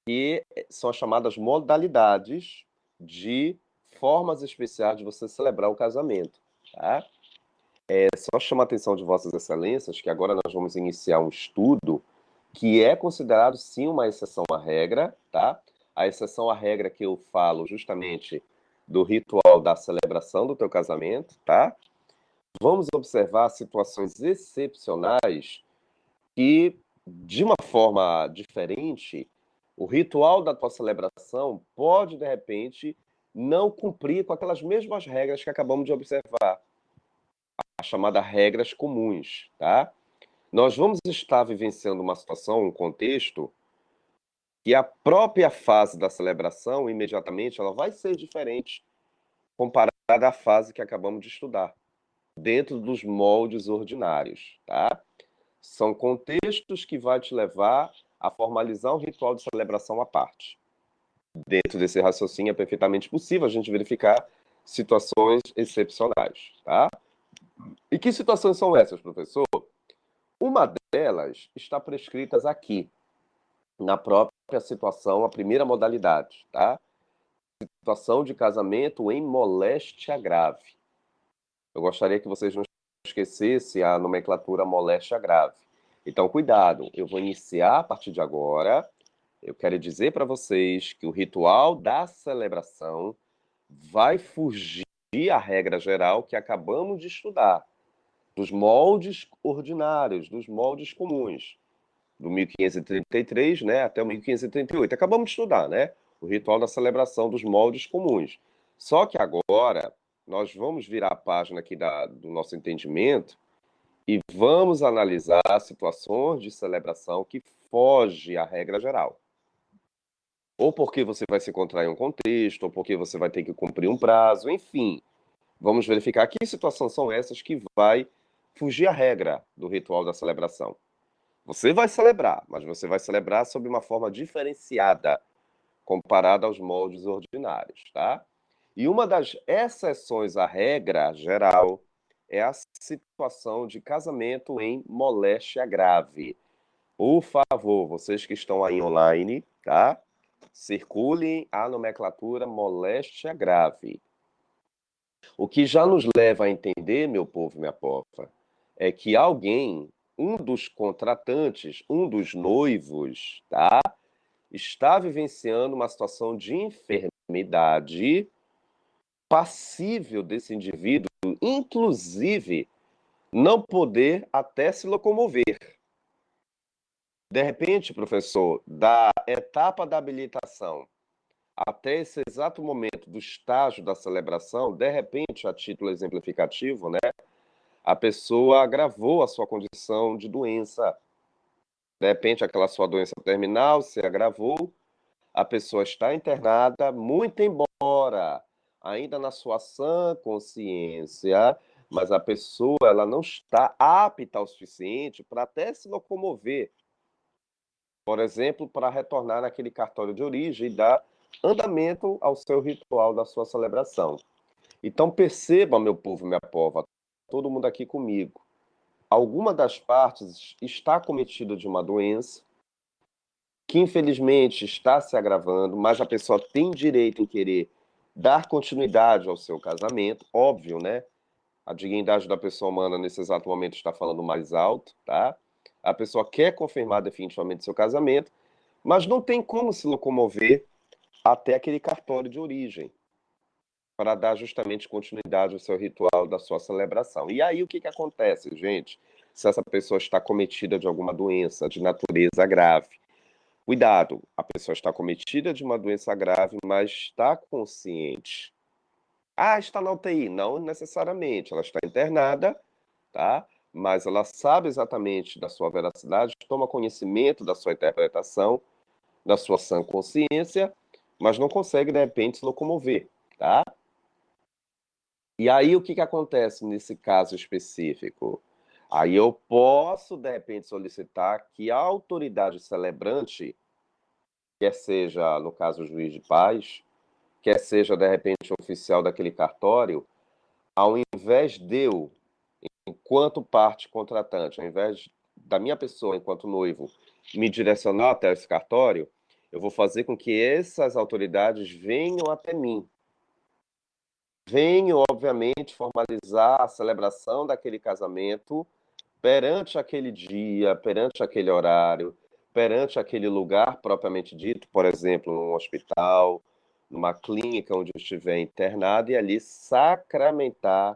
que são as chamadas modalidades de formas especiais de você celebrar o casamento, tá? Só chama a atenção de Vossas Excelências que agora nós vamos iniciar um estudo que é considerado sim uma exceção à regra, tá? A exceção à regra que eu falo justamente do ritual da celebração do teu casamento, tá? Vamos observar situações excepcionais que, de uma forma diferente, o ritual da tua celebração pode, de repente, não cumprir com aquelas mesmas regras que acabamos de observar, as chamadas regras comuns, tá? Nós vamos estar vivenciando uma situação, um contexto, que a própria fase da celebração, imediatamente, ela vai ser diferente comparada à fase que acabamos de estudar, dentro dos moldes ordinários, tá? São contextos que vai te levar a formalizar um ritual de celebração à parte. Dentro desse raciocínio é perfeitamente possível a gente verificar situações excepcionais, tá? E que situações são essas, professor? Uma delas está prescrita aqui, na própria situação, a primeira modalidade, tá? Situação de casamento em moléstia grave. Eu gostaria que vocês não esquecessem a nomenclatura moléstia grave. Então, cuidado, eu vou iniciar a partir de agora. Eu quero dizer para vocês que o ritual da celebração vai fugir à regra geral que acabamos de estudar, dos moldes ordinários, dos moldes comuns, do 1533, né, até o 1538. Acabamos de estudar, né, o ritual da celebração dos moldes comuns. Só que agora nós vamos virar a página aqui do nosso entendimento e vamos analisar situações de celebração que fogem à regra geral. Ou porque você vai se encontrar em um contexto, ou porque você vai ter que cumprir um prazo, enfim. Vamos verificar que situações são essas que vai fugir à regra do ritual da celebração. Você vai celebrar, mas você vai celebrar sob uma forma diferenciada, comparada aos moldes ordinários, tá? E uma das exceções à regra geral é a situação de casamento em moléstia grave. Por favor, vocês que estão aí online, tá? Circulem a nomenclatura moléstia grave. O que já nos leva a entender, meu povo, minha pofa, é que alguém, um dos contratantes, um dos noivos, tá? Está vivenciando uma situação de enfermidade passível desse indivíduo, inclusive, não poder até se locomover. De repente, professor, da etapa da habilitação até esse exato momento do estágio da celebração, de repente, a título exemplificativo, né, a pessoa agravou a sua condição de doença. De repente, aquela sua doença terminal se agravou, a pessoa está internada, muito embora ainda na sua sã consciência, mas a pessoa ela não está apta o suficiente para até se locomover, por exemplo, para retornar naquele cartório de origem e dar andamento ao seu ritual da sua celebração. Então perceba, meu povo, minha pova, todo mundo aqui comigo. Alguma das partes está cometida de uma doença que infelizmente está se agravando, mas a pessoa tem direito em querer dar continuidade ao seu casamento, óbvio, né? A dignidade da pessoa humana nesse exato momento está falando mais alto, tá? A pessoa quer confirmar definitivamente seu casamento, mas não tem como se locomover até aquele cartório de origem, para dar justamente continuidade ao seu ritual da sua celebração. E aí o que acontece, gente? Se essa pessoa está cometida de alguma doença de natureza grave. Cuidado, a pessoa está cometida de uma doença grave, mas está consciente. Ah, está na UTI. Não necessariamente, ela está internada, tá? Mas ela sabe exatamente da sua veracidade, toma conhecimento da sua interpretação, da sua sã consciência, mas não consegue, de repente, se locomover, tá? E aí, o que acontece nesse caso específico? Aí eu posso, de repente, solicitar que a autoridade celebrante, quer seja, no caso, o juiz de paz, quer seja, de repente, o oficial daquele cartório, ao invés de eu, enquanto parte contratante, ao invés da minha pessoa, enquanto noivo, me direcionar até esse cartório, eu vou fazer com que essas autoridades venham até mim. Venham, obviamente, formalizar a celebração daquele casamento perante aquele dia, perante aquele horário, perante aquele lugar propriamente dito, por exemplo, num hospital, numa clínica onde eu estiver internado, e ali sacramentar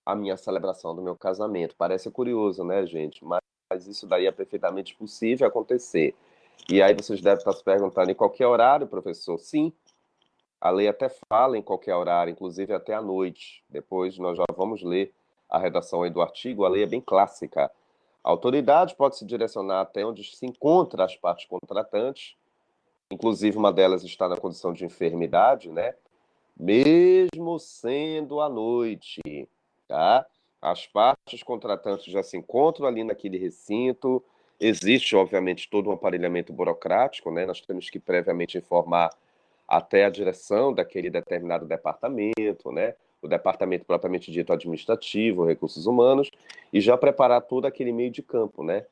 a minha celebração do meu casamento. Parece curioso, né, gente? Mas isso daí é perfeitamente possível acontecer. E aí vocês devem estar se perguntando, em qualquer horário, professor? Sim, a lei até fala em qualquer horário, inclusive até à noite. Depois nós já vamos ler a redação aí do artigo, a lei é bem clássica. A autoridade pode se direcionar até onde se encontra as partes contratantes, inclusive uma delas está na condição de enfermidade, né? Mesmo sendo à noite, tá? As partes contratantes já se encontram ali naquele recinto. Existe, obviamente, todo um aparelhamento burocrático, né? Nós temos que previamente informar até a direção daquele determinado departamento, né? O departamento propriamente dito administrativo, recursos humanos, e já preparar todo aquele meio de campo, né?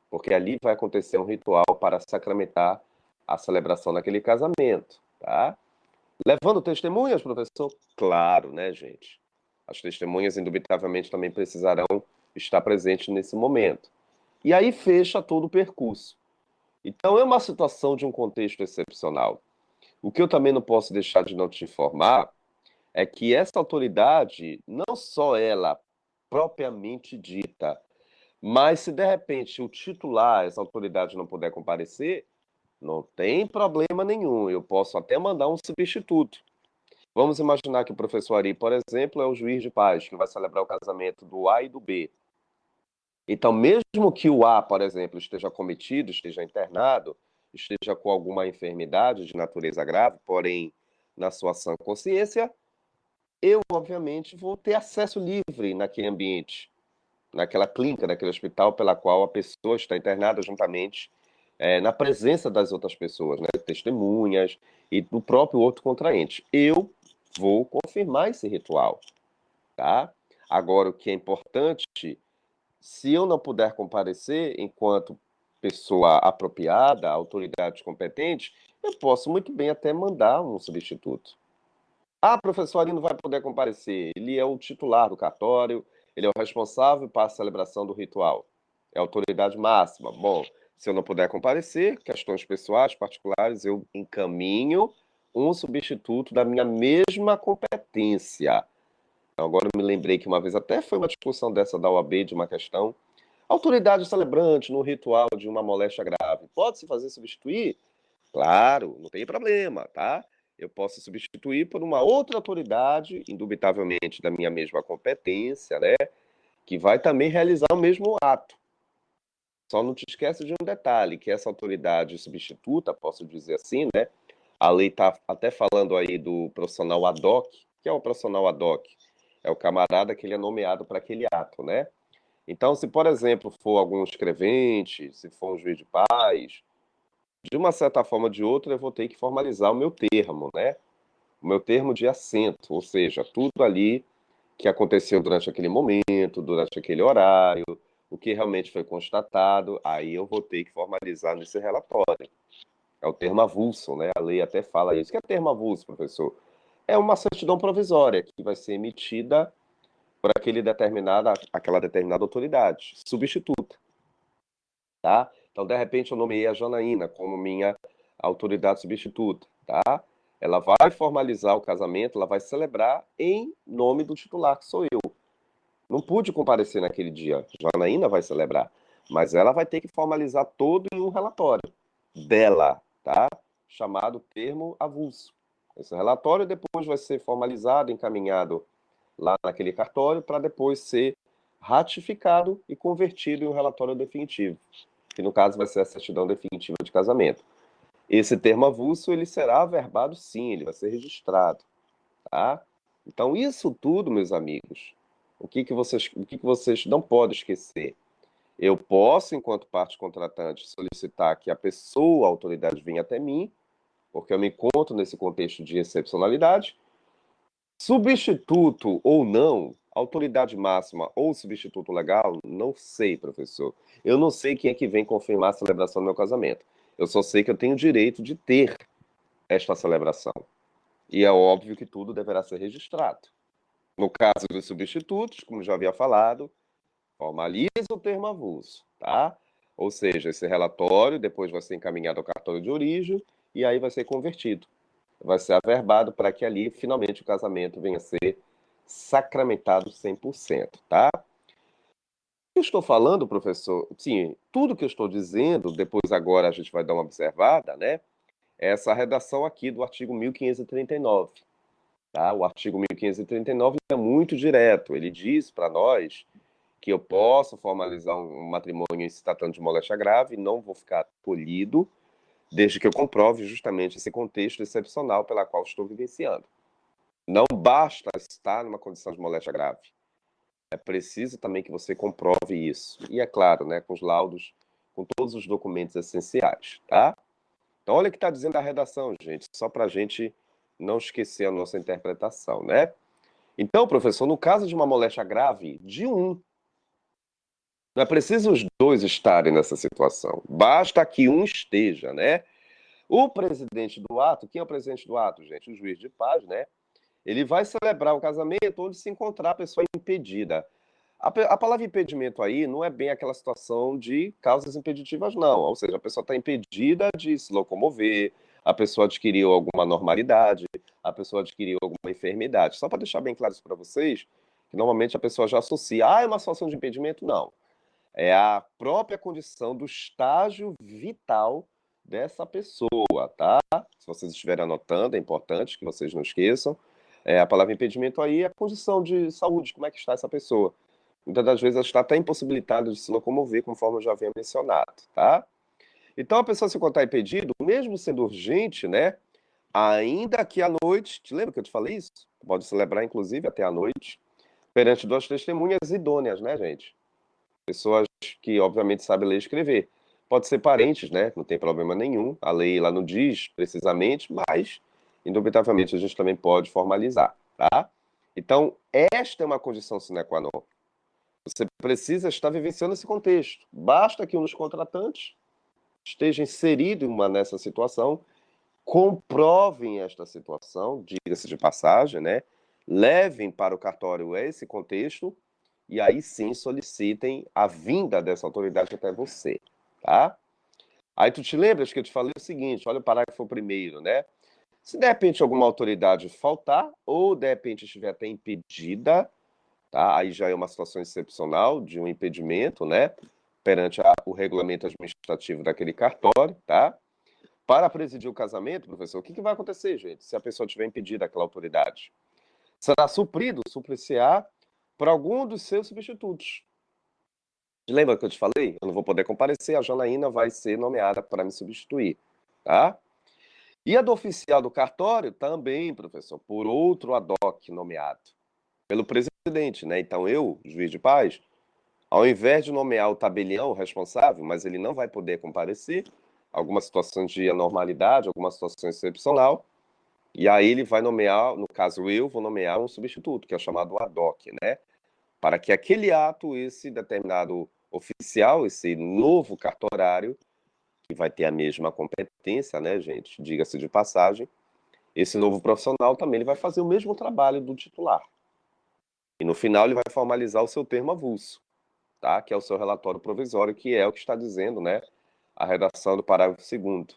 Porque ali vai acontecer um ritual para sacramentar a celebração daquele casamento, tá? Levando testemunhas, professor? Claro, né, gente? As testemunhas, indubitavelmente, também precisarão estar presentes nesse momento. E aí fecha todo o percurso. Então, é uma situação de um contexto excepcional. O que eu também não posso deixar de não te informar é que essa autoridade, não só ela propriamente dita, mas se de repente o titular, essa autoridade não puder comparecer, não tem problema nenhum. Eu posso até mandar um substituto. Vamos imaginar que o professor Ari, por exemplo, é o juiz de paz que vai celebrar o casamento do A e do B. Então, mesmo que o A, por exemplo, esteja cometido, esteja internado, esteja com alguma enfermidade de natureza grave, porém, na sua sã consciência, eu, obviamente, vou ter acesso livre naquele ambiente, naquela clínica, naquele hospital pela qual a pessoa está internada juntamente, na presença das outras pessoas, né, testemunhas e do próprio outro contraente. Eu vou confirmar esse ritual, tá? Agora, o que é importante, se eu não puder comparecer enquanto pessoa apropriada, autoridade competente, eu posso muito bem até mandar um substituto. Ah, professor ali não vai poder comparecer. Ele é o titular do cartório, ele é o responsável para a celebração do ritual. É a autoridade máxima. Bom, se eu não puder comparecer, questões pessoais, particulares, eu encaminho um substituto da minha mesma competência. Agora eu me lembrei que uma vez até foi uma discussão dessa da OAB de uma questão. Autoridade celebrante no ritual de uma moléstia grave. Pode-se fazer substituir? Claro, não tem problema, tá? Eu posso substituir por uma outra autoridade, indubitavelmente da minha mesma competência, né? Que vai também realizar o mesmo ato. Só não te esquece de um detalhe, que essa autoridade substituta, posso dizer assim, né? A lei está até falando aí do profissional ad hoc. Que é o profissional ad hoc? É o camarada que ele é nomeado para aquele ato, né? Então, se, por exemplo, for algum escrevente, se for um juiz de paz, de uma certa forma ou de outra, eu vou ter que formalizar o meu termo, né? O meu termo de assento, ou seja, tudo ali que aconteceu durante aquele momento, durante aquele horário, o que realmente foi constatado, aí eu vou ter que formalizar nesse relatório. É o termo avulso, né? A lei até fala isso. O que é termo avulso, professor? É uma certidão provisória que vai ser emitida por aquela determinada autoridade substituta, tá? Então, de repente, eu nomeei a Janaína como minha autoridade substituta, tá? Ela vai formalizar o casamento, ela vai celebrar em nome do titular, que sou eu. Não pude comparecer naquele dia. Janaína vai celebrar, mas ela vai ter que formalizar todo em um relatório dela, tá? Chamado termo avulso. Esse relatório depois vai ser formalizado, encaminhado lá naquele cartório para depois ser ratificado e convertido em um relatório definitivo, que no caso vai ser a certidão definitiva de casamento. Esse termo avulso ele será averbado sim, ele vai ser registrado, tá? Então isso tudo, meus amigos, o que que vocês não podem esquecer? Eu posso, enquanto parte contratante, solicitar que a pessoa, a autoridade, venha até mim, porque eu me encontro nesse contexto de excepcionalidade. Substituto ou não, autoridade máxima ou substituto legal, não sei, professor. Eu não sei quem é que vem confirmar a celebração do meu casamento. Eu só sei que eu tenho o direito de ter esta celebração. E é óbvio que tudo deverá ser registrado. No caso dos substitutos, como já havia falado, formaliza o termo avulso, tá? Ou seja, esse relatório depois vai ser encaminhado ao cartório de origem e aí vai ser convertido. Vai ser averbado para que ali finalmente o casamento venha a ser sacramentado 100%, tá? O que eu estou falando, professor? Sim, tudo que eu estou dizendo, depois agora a gente vai dar uma observada, né? É essa redação aqui do artigo 1539, tá? O artigo 1539 é muito direto. Ele diz para nós que eu posso formalizar um matrimônio se tratando de moléstia grave, não vou ficar tolhido, desde que eu comprove justamente esse contexto excepcional pela qual estou vivenciando. Não basta estar numa condição de moléstia grave. É preciso também que você comprove isso. E é claro, né, com os laudos, com todos os documentos essenciais, tá? Então, olha o que está dizendo a redação, gente, só para a gente não esquecer a nossa interpretação, né? Então, professor, no caso de uma moléstia grave, de um, não é preciso os dois estarem nessa situação. Basta que um esteja, né? O presidente do ato, quem é o presidente do ato, gente? O juiz de paz, né? Ele vai celebrar o casamento onde se encontrar a pessoa impedida. A palavra impedimento aí não é bem aquela situação de causas impeditivas, não. Ou seja, a pessoa está impedida de se locomover, a pessoa adquiriu alguma normalidade, a pessoa adquiriu alguma enfermidade. Só para deixar bem claro isso para vocês, que normalmente a pessoa já associa, é uma situação de impedimento? Não. É a própria condição do estágio vital dessa pessoa, tá? Se vocês estiverem anotando, é importante que vocês não esqueçam. A palavra impedimento aí é a condição de saúde, como é que está essa pessoa. Muitas das vezes ela está até impossibilitada de se locomover, conforme eu já havia mencionado, tá? Então a pessoa se encontrar impedido, mesmo sendo urgente, né? Ainda que à noite, te lembra que eu te falei isso? Pode celebrar, inclusive, até à noite, perante duas testemunhas idôneas, né, gente? Pessoas que, obviamente, sabem ler e escrever. Pode ser parentes, né? Não tem problema nenhum. A lei lá não diz precisamente, mas, indubitavelmente, a gente também pode formalizar, tá? Então, esta é uma condição sine qua non. Você precisa estar vivenciando esse contexto. Basta que um dos contratantes esteja inserido nessa situação, comprovem esta situação, diga-se de passagem, né? Levem para o cartório esse contexto e aí sim solicitem a vinda dessa autoridade até você, tá? Aí tu te lembras que eu te falei o seguinte, olha o parágrafo primeiro, né? Se de repente alguma autoridade faltar ou de repente estiver até impedida, tá? Aí já é uma situação excepcional de um impedimento, né? Perante o regulamento administrativo daquele cartório, tá? Para presidir o casamento, professor, o que vai acontecer, gente, se a pessoa tiver impedida daquela autoridade? Será suprido, supliciar, por algum dos seus substitutos. Lembra que eu te falei? Eu não vou poder comparecer, a Janaína vai ser nomeada para me substituir, tá? E a do oficial do cartório também, professor, por outro ad hoc nomeado pelo presidente, né? Então eu, juiz de paz, ao invés de nomear o tabelião responsável, mas ele não vai poder comparecer, alguma situação de anormalidade, alguma situação excepcional, E aí ele vai nomear, no caso eu vou nomear um substituto, que é o chamado ad hoc, né? Para que aquele ato, esse determinado oficial, esse novo cartorário, que vai ter a mesma competência, né, gente? Diga-se de passagem, esse novo profissional também ele vai fazer o mesmo trabalho do titular. E no final ele vai formalizar o seu termo avulso, tá? Que é o seu relatório provisório, que é o que está dizendo, né? A redação do parágrafo 2º.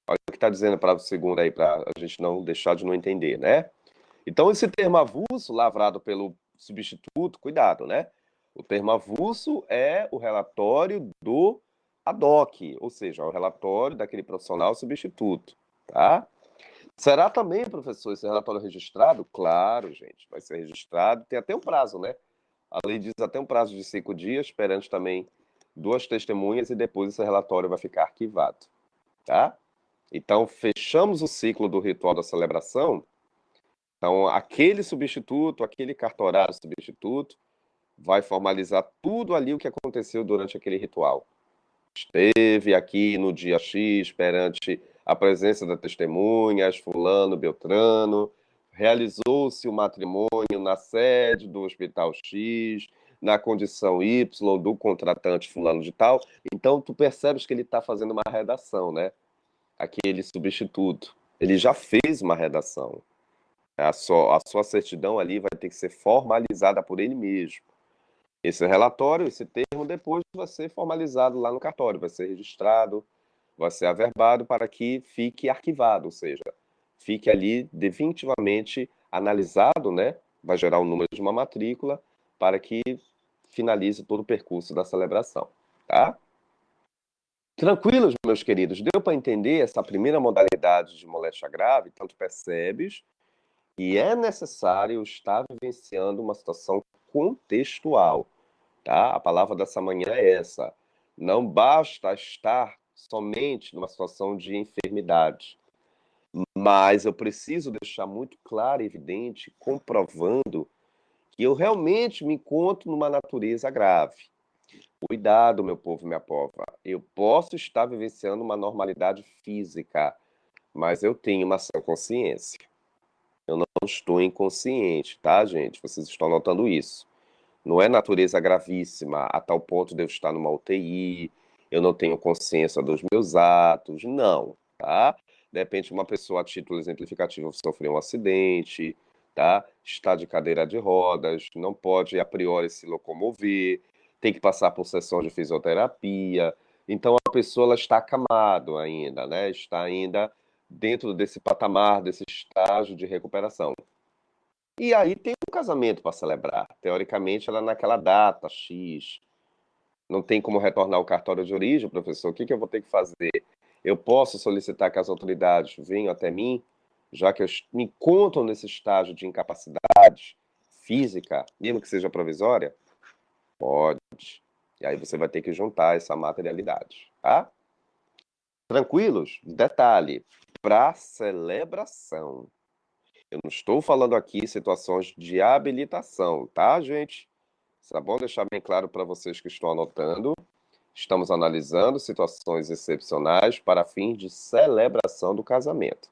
Olha o que está dizendo o parágrafo 2º aí, para a gente não deixar de não entender, né? Então, esse termo avulso, lavrado pelo substituto, cuidado, né? O termo avulso é o relatório do ad hoc, ou seja, é o relatório daquele profissional substituto, tá? Será também, professor, esse relatório registrado? Claro, gente, vai ser registrado. Tem até um prazo, né? A lei diz até um prazo de 5 dias, perante também 2 testemunhas, e depois esse relatório vai ficar arquivado, tá? Então, fechamos o ciclo do ritual da celebração. Então, aquele substituto, aquele cartorário substituto, vai formalizar tudo ali o que aconteceu durante aquele ritual. Esteve aqui no dia X, perante a presença da testemunhas, fulano, beltrano, realizou-se o matrimônio na sede do Hospital X, na condição Y do contratante fulano de tal. Então, tu percebes que ele está fazendo uma redação, né? Aquele substituto. Ele já fez uma redação. A sua certidão ali vai ter que ser formalizada por ele mesmo. Esse relatório, esse termo, depois vai ser formalizado lá no cartório, vai ser registrado, vai ser averbado para que fique arquivado, ou seja, fique ali definitivamente analisado, né? Vai gerar o número de uma matrícula para que finalize todo o percurso da celebração, tá? Tranquilos, meus queridos, deu para entender essa primeira modalidade de moléstia grave? Tanto percebes que é necessário estar vivenciando uma situação contextual, tá? A palavra dessa manhã é essa. Não basta estar somente numa situação de enfermidade, mas eu preciso deixar muito claro e evidente, comprovando que eu realmente me encontro numa natureza grave. Cuidado, meu povo, minha pova. Eu posso estar vivenciando uma normalidade física, mas eu tenho uma sã consciência. Eu não estou inconsciente, tá, gente? Vocês estão notando isso. Não é natureza gravíssima a tal ponto de eu estar numa UTI, eu não tenho consciência dos meus atos, não, tá? De repente, uma pessoa, a título exemplificativo, sofreu um acidente, tá? Está de cadeira de rodas, não pode a priori se locomover, tem que passar por sessão de fisioterapia. Então, a pessoa ela está acamado ainda, né? Está ainda dentro desse patamar, desse estágio de recuperação. E aí tem um casamento para celebrar. Teoricamente, ela é naquela data X. Não tem como retornar o cartório de origem, professor. O que que eu vou ter que fazer? Eu posso solicitar que as autoridades venham até mim, já que eu me encontro nesse estágio de incapacidade física, mesmo que seja provisória? Pode. E aí você vai ter que juntar essa materialidade, tá? Tranquilos? Detalhe, para celebração. Eu não estou falando aqui situações de habilitação, tá, gente? Isso é bom deixar bem claro para vocês que estão anotando. Estamos analisando situações excepcionais para fins de celebração do casamento.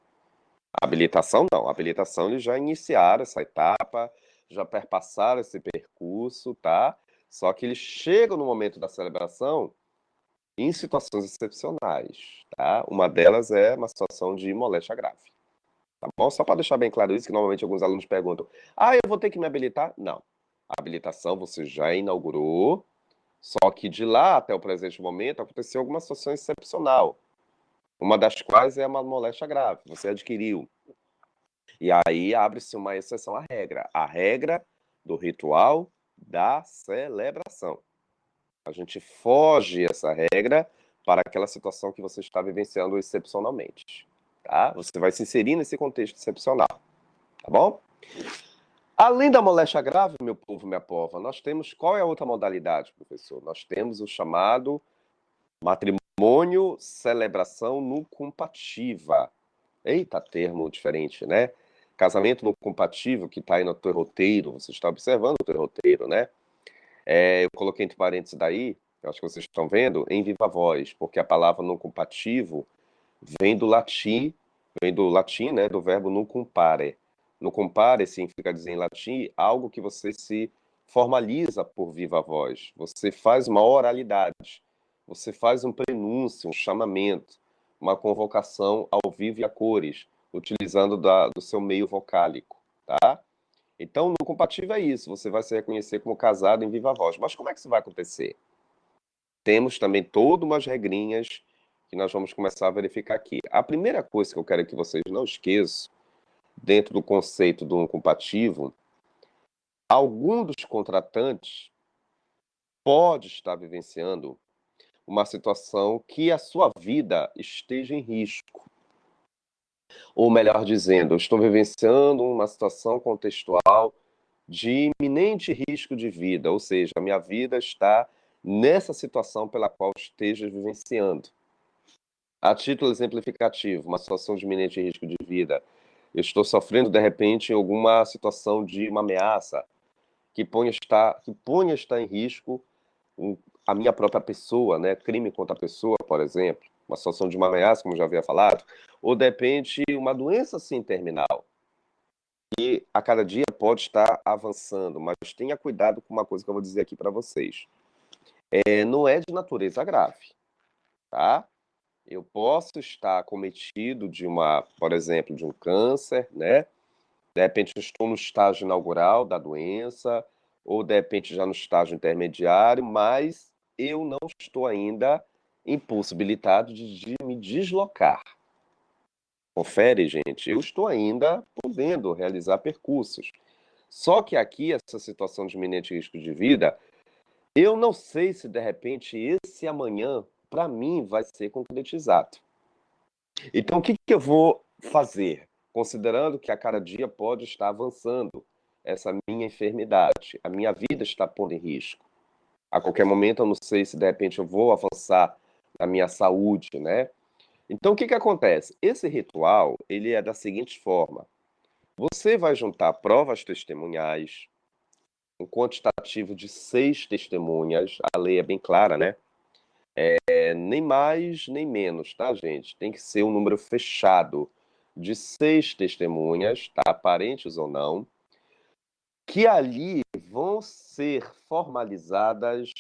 Habilitação não. Habilitação eles já iniciaram essa etapa, já perpassaram esse percurso, tá? Só que eles chegam no momento da celebração em situações excepcionais, tá? Uma delas é uma situação de moléstia grave. Tá bom? Só para deixar bem claro isso, que normalmente alguns alunos perguntam: ah, eu vou ter que me habilitar? Não. A habilitação você já inaugurou, só que de lá até o presente momento aconteceu alguma situação excepcional. Uma das quais é uma moléstia grave, você adquiriu. E aí abre-se uma exceção à regra. A regra do ritual da celebração. A gente foge essa regra para aquela situação que você está vivenciando excepcionalmente. Tá? Você vai se inserir nesse contexto excepcional. Tá bom? Além da moléstia grave, meu povo, minha pova, nós temos qual é a outra modalidade, professor? Nós temos o chamado matrimônio, celebração nucumpativa. Eita, termo diferente, né? Casamento nucumpativo, que está aí no teu roteiro, você está observando o teu roteiro, né? Eu coloquei entre parênteses daí, eu acho que vocês estão vendo, em viva voz, porque a palavra nucumpativo vem do latim, vem do latim, né, do verbo nucumpare. Nucumpare significa dizer em latim algo que você se formaliza por viva voz. Você faz uma oralidade, você faz um prenúncio, um chamamento, uma convocação ao vivo e a cores, utilizando do seu meio vocálico, tá? Então, no compatível é isso, você vai se reconhecer como casado em viva voz. Mas como é que isso vai acontecer? Temos também todas umas regrinhas que nós vamos começar a verificar aqui. A primeira coisa que eu quero que vocês não esqueçam, dentro do conceito do compatível, algum dos contratantes pode estar vivenciando uma situação que a sua vida esteja em risco. Ou melhor dizendo, eu estou vivenciando uma situação contextual de iminente risco de vida, ou seja, a minha vida está nessa situação pela qual esteja vivenciando. A título exemplificativo, uma situação de iminente risco de vida. Eu estou sofrendo, de repente, em alguma situação de uma ameaça que ponha estar em risco a minha própria pessoa, né? Crime contra a pessoa, por exemplo. Uma situação de uma ameaça, como já havia falado. Ou, de repente, uma doença, assim, terminal. E a cada dia pode estar avançando, mas tenha cuidado com uma coisa que eu vou dizer aqui para vocês. Não é de natureza grave, tá? Eu posso estar cometido por exemplo, de um câncer, né? De repente eu estou no estágio inaugural da doença, ou de repente já no estágio intermediário, mas eu não estou ainda impossibilitado de me deslocar. Confere, gente, eu estou ainda podendo realizar percursos. Só que aqui, essa situação de iminente risco de vida, eu não sei se de repente esse amanhã, para mim, vai ser concretizado. Então, o que que eu vou fazer? Considerando que a cada dia pode estar avançando essa minha enfermidade, a minha vida está pondo em risco. A qualquer momento, eu não sei se de repente eu vou avançar na minha saúde, né? Então, o que que acontece? Esse ritual, ele é da seguinte forma: você vai juntar provas testemunhais, um quantitativo de 6 testemunhas, a lei é bem clara, né? Nem mais nem menos, tá, gente? Tem que ser um número fechado de 6 testemunhas, tá? Parentes ou não, que ali vão ser formalizadas,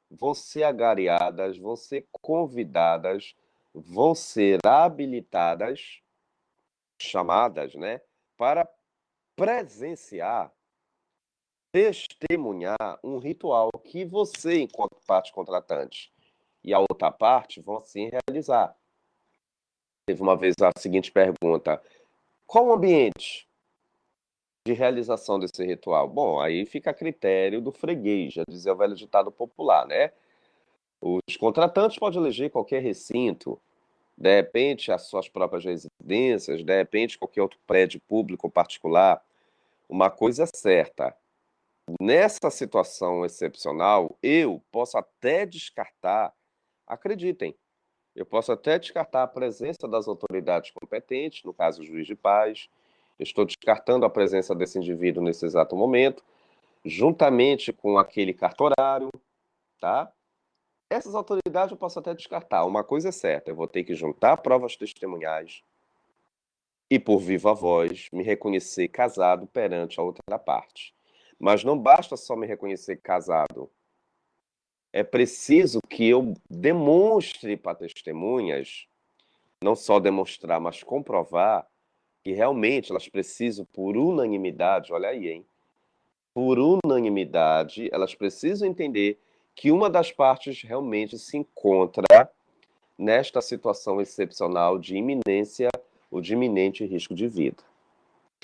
vão ser agariadas, vão ser convidadas, vão ser habilitadas, chamadas, né? Para presenciar, testemunhar um ritual que você, enquanto parte contratante, e a outra parte vão assim realizar. Teve uma vez a seguinte pergunta: qual o ambiente de realização desse ritual? Bom, aí fica a critério do freguês, já dizia o velho ditado popular, né? Os contratantes podem eleger qualquer recinto, de repente as suas próprias residências, de repente qualquer outro prédio público ou particular. Uma coisa é certa, nessa situação excepcional, eu posso até descartar, acreditem, eu posso até descartar a presença das autoridades competentes, no caso o juiz de paz. Eu estou descartando a presença desse indivíduo nesse exato momento, juntamente com aquele cartorário, tá? Essas autoridades eu posso até descartar. Uma coisa é certa, eu vou ter que juntar provas testemunhais e, por viva voz, me reconhecer casado perante a outra parte. Mas não basta só me reconhecer casado. É preciso que eu demonstre para testemunhas, não só demonstrar, mas comprovar que realmente elas precisam, por unanimidade, olha aí, hein? Por unanimidade, elas precisam entender que uma das partes realmente se encontra nesta situação excepcional de iminência ou de iminente risco de vida.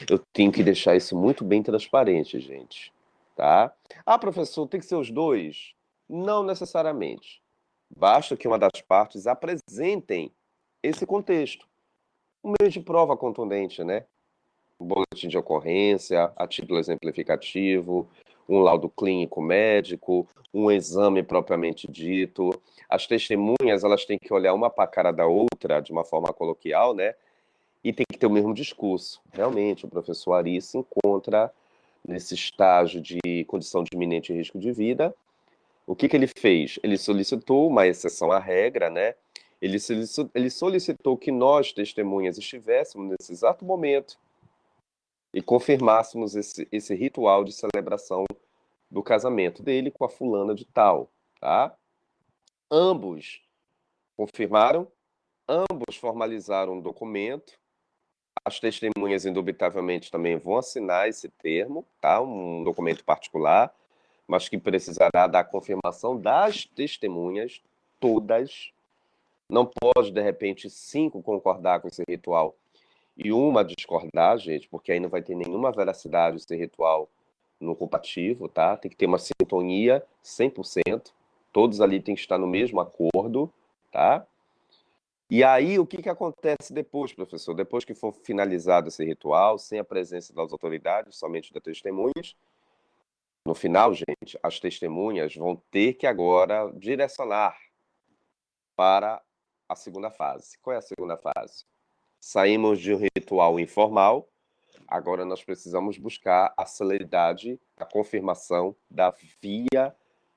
Eu tenho que deixar isso muito bem transparente, gente, tá? Ah, professor, tem que ser os dois? Não necessariamente. Basta que uma das partes apresentem esse contexto. Um meio de prova contundente, né? Um boletim de ocorrência, a título exemplificativo, um laudo clínico médico, um exame propriamente dito. As testemunhas, elas têm que olhar uma para a cara da outra de uma forma coloquial, né? E tem que ter o mesmo discurso. Realmente, o professor Ari se encontra nesse estágio de condição de iminente risco de vida. O que que ele fez? Ele solicitou uma exceção à regra, né? Ele solicitou que nós, testemunhas, estivéssemos nesse exato momento e confirmássemos esse ritual de celebração do casamento dele com a fulana de tal, tá? Ambos confirmaram, ambos formalizaram um documento. As testemunhas, indubitavelmente, também vão assinar esse termo, tá? Um documento particular, mas que precisará da confirmação das testemunhas, todas. Não pode, de repente, 5 concordar com esse ritual e uma discordar, gente, porque aí não vai ter nenhuma veracidade esse ritual no culpativo, tá? Tem que ter uma sintonia 100%. Todos ali têm que estar no mesmo acordo, tá? E aí, o que que acontece depois, professor? Depois que for finalizado esse ritual, sem a presença das autoridades, somente das testemunhas, no final, gente, as testemunhas vão ter que agora direcionar para a segunda fase. Qual é a segunda fase? Saímos de um ritual informal, agora nós precisamos buscar a celeridade, a confirmação da via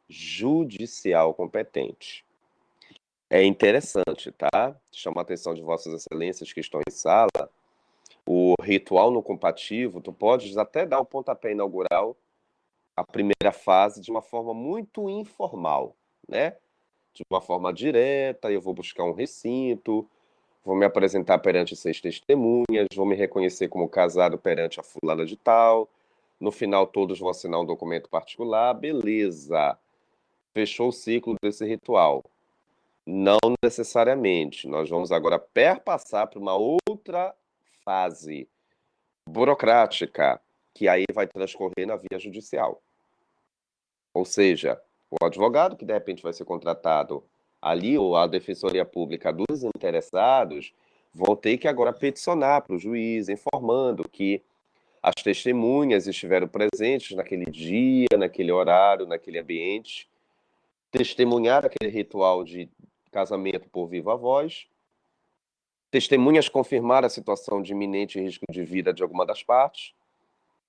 judicial competente. É interessante, tá? Chama a atenção de Vossas Excelências que estão em sala. O ritual no compativo, tu podes até dar o pontapé inaugural, a primeira fase, de uma forma muito informal, né? De uma forma direta, eu vou buscar um recinto, vou me apresentar perante 6 testemunhas, vou me reconhecer como casado perante a fulana de tal. No final, todos vão assinar um documento particular. Beleza. Fechou o ciclo desse ritual. Não necessariamente. Nós vamos agora perpassar para uma outra fase burocrática, que aí vai transcorrer na via judicial. Ou seja, o advogado que de repente vai ser contratado ali, ou a defensoria pública dos interessados, vão ter que agora peticionar para o juiz, informando que as testemunhas estiveram presentes naquele dia, naquele horário, naquele ambiente, testemunhar aquele ritual de casamento por viva voz, testemunhas confirmar a situação de iminente risco de vida de alguma das partes,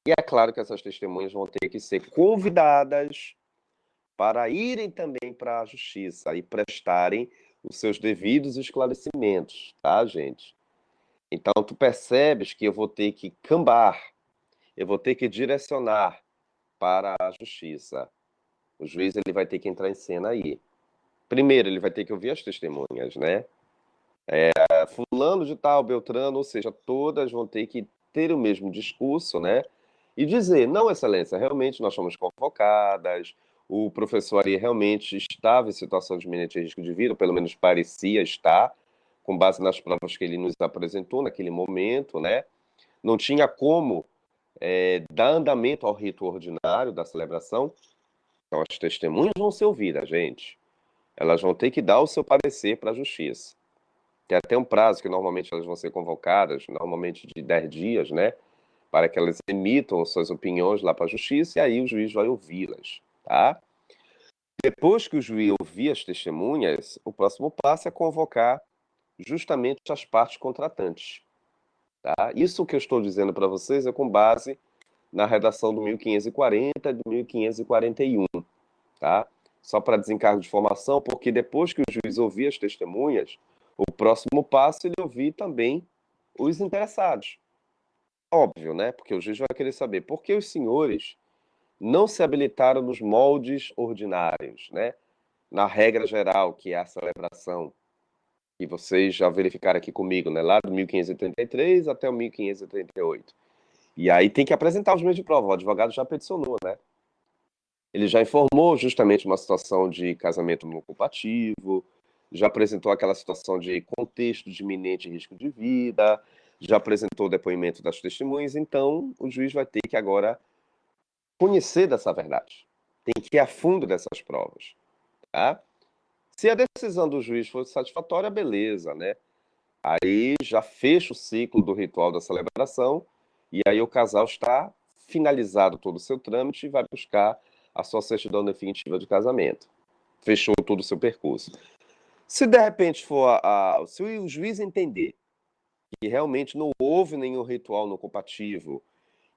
e é claro que essas testemunhas vão ter que ser convidadas para irem também para a justiça e prestarem os seus devidos esclarecimentos, tá, gente? Então, tu percebes que eu vou ter que cambar, eu vou ter que direcionar para a justiça. O juiz ele vai ter que entrar em cena aí. Primeiro, ele vai ter que ouvir as testemunhas, né? Fulano de tal, Beltrano, ou seja, todas vão ter que ter o mesmo discurso, né? E dizer, não, excelência, realmente nós fomos convocadas, o professor ali realmente estava em situação de iminente risco de vida, ou pelo menos parecia estar, com base nas provas que ele nos apresentou naquele momento, né? Não tinha como dar andamento ao rito ordinário da celebração, então as testemunhas vão ser ouvidas, gente. Elas vão ter que dar o seu parecer para a justiça. Tem até um prazo que normalmente elas vão ser convocadas, normalmente de 10 dias, né? Para que elas emitam suas opiniões lá para a justiça e aí o juiz vai ouvi-las, tá? Depois que o juiz ouvir as testemunhas, o próximo passo é convocar justamente as partes contratantes, tá? Isso que eu estou dizendo para vocês é com base na redação do 1540 e do 1541, tá? Só para desencargo de informação, porque depois que o juiz ouvir as testemunhas, o próximo passo é ele ouvir também os interessados. Óbvio, né? Porque o juiz vai querer saber por que os senhores não se habilitaram nos moldes ordinários, né? Na regra geral, que é a celebração, que vocês já verificaram aqui comigo, né? Lá do 1533 até o 1538. E aí tem que apresentar os meios de prova. O advogado já peticionou, né? Ele já informou justamente uma situação de casamento não culpativo, já apresentou aquela situação de contexto de iminente risco de vida, já apresentou o depoimento das testemunhas, então o juiz vai ter que agora conhecer dessa verdade. Tem que ir a fundo dessas provas, tá? Se a decisão do juiz for satisfatória, beleza, né? Aí já fecha o ciclo do ritual da celebração e aí o casal está finalizado todo o seu trâmite e vai buscar a sua certidão definitiva de casamento. Fechou todo o seu percurso. Se de repente se o juiz entender que realmente não houve nenhum ritual não compatível,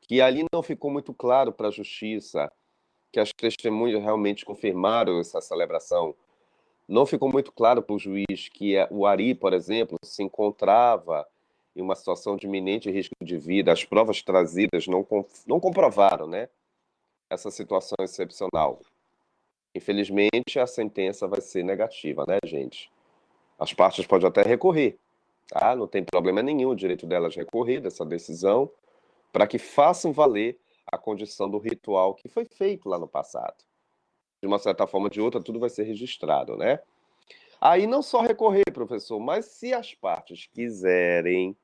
que ali não ficou muito claro para a justiça que as testemunhas realmente confirmaram essa celebração Não ficou muito claro para o juiz que o Ari, por exemplo, se encontrava em uma situação de iminente risco de vida. As provas trazidas não comprovaram, né, essa situação excepcional. Infelizmente, a sentença vai ser negativa, né, gente? As partes podem até recorrer, tá? Não tem problema nenhum o direito delas recorrer dessa decisão para que façam valer a condição do ritual que foi feito lá no passado. De uma certa forma ou de outra, tudo vai ser registrado, né? Aí não só recorrer, professor, mas se as partes quiserem,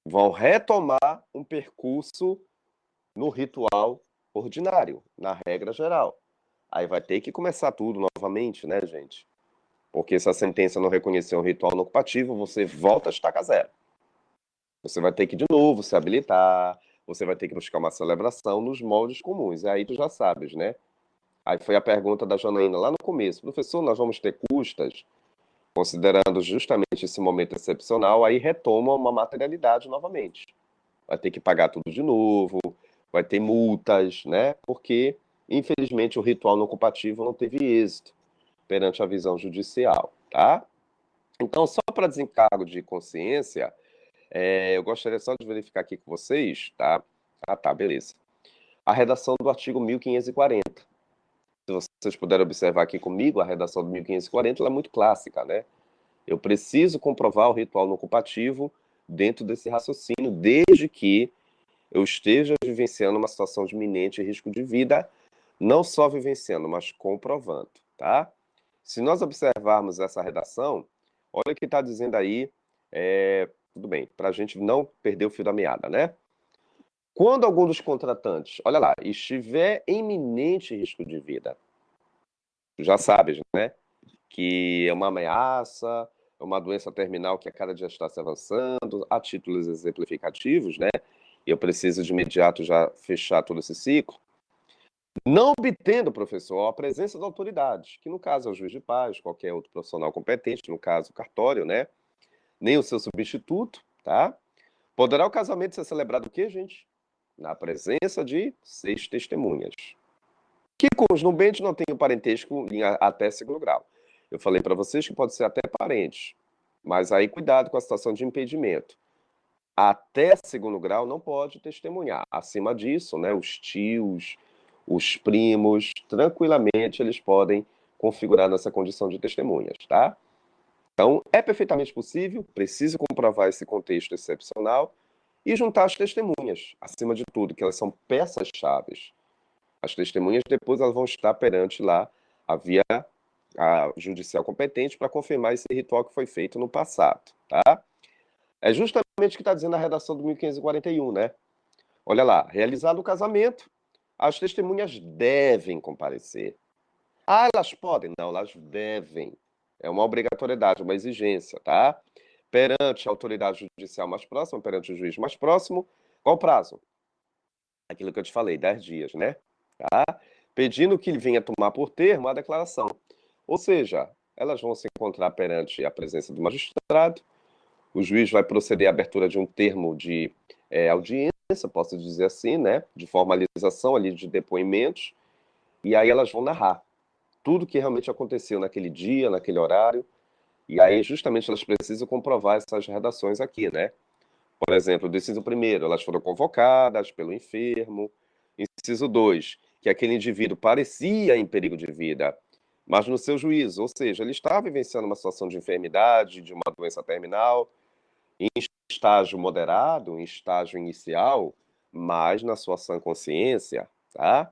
vão retomar um percurso no ritual ordinário, na regra geral. Aí vai ter que começar tudo novamente, né, gente? Porque se a sentença não reconhecer um ritual não ocupativo, você volta a estaca zero. Você vai ter que, de novo, se habilitar, você vai ter que buscar uma celebração nos moldes comuns. E aí tu já sabes, né? Aí foi a pergunta da Janaína lá no começo. Professor, nós vamos ter custas? Considerando justamente esse momento excepcional, aí retoma uma materialidade novamente. Vai ter que pagar tudo de novo, vai ter multas, né? Porque, infelizmente, o ritual não compatível não teve êxito perante a visão judicial, tá? Então, só para desencargo de consciência, eu gostaria só de verificar aqui com vocês, tá? Ah, tá, beleza. A redação do artigo 1540. Se vocês puderem observar aqui comigo, a redação do 1540 ela é muito clássica, né? Eu preciso comprovar o ritual não ocupativo dentro desse raciocínio, desde que eu esteja vivenciando uma situação de iminente risco de vida, não só vivenciando, mas comprovando, tá? Se nós observarmos essa redação, olha o que está dizendo aí, tudo bem, para a gente não perder o fio da meada, né? Quando algum dos contratantes, olha lá, estiver em iminente risco de vida, já sabes, né? Que é uma ameaça, é uma doença terminal que a cada dia está se avançando, a títulos exemplificativos, né? Eu preciso de imediato já fechar todo esse ciclo. Não obtendo, professor, a presença da autoridade, que no caso é o juiz de paz, qualquer outro profissional competente, no caso o cartório, né? Nem o seu substituto, tá? Poderá o casamento ser celebrado o quê, gente? Na presença de 6 testemunhas. Que conjugalmente não tem o parentesco até segundo grau. Eu falei para vocês que pode ser até parente, mas aí cuidado com a situação de impedimento. Até segundo grau não pode testemunhar. Acima disso, né, os tios, os primos, tranquilamente eles podem configurar nessa condição de testemunhas, tá? Então, é perfeitamente possível, preciso comprovar esse contexto excepcional e juntar as testemunhas, acima de tudo, que elas são peças-chave. As testemunhas depois elas vão estar perante lá a via a judicial competente para confirmar esse ritual que foi feito no passado, tá? É justamente o que está dizendo a redação do 1541, né? Olha lá, realizado o casamento, as testemunhas devem comparecer. Ah, elas podem? Não, elas devem. É uma obrigatoriedade, uma exigência, tá? Perante a autoridade judicial mais próxima, perante o juiz mais próximo, qual o prazo? Aquilo que eu te falei, 10 dias, né? Tá? Pedindo que ele venha tomar por termo a declaração. Ou seja, elas vão se encontrar perante a presença do magistrado, o juiz vai proceder à abertura de um termo de audiência, posso dizer assim, né? De formalização ali de depoimentos, e aí elas vão narrar tudo que realmente aconteceu naquele dia, naquele horário, e aí justamente elas precisam comprovar essas redações aqui, né? Por exemplo, do inciso primeiro, elas foram convocadas pelo enfermo. Inciso 2, que aquele indivíduo parecia em perigo de vida, mas no seu juízo, ou seja, ele estava vivenciando uma situação de enfermidade, de uma doença terminal, em estágio moderado, em estágio inicial, mas na sua sã consciência, tá?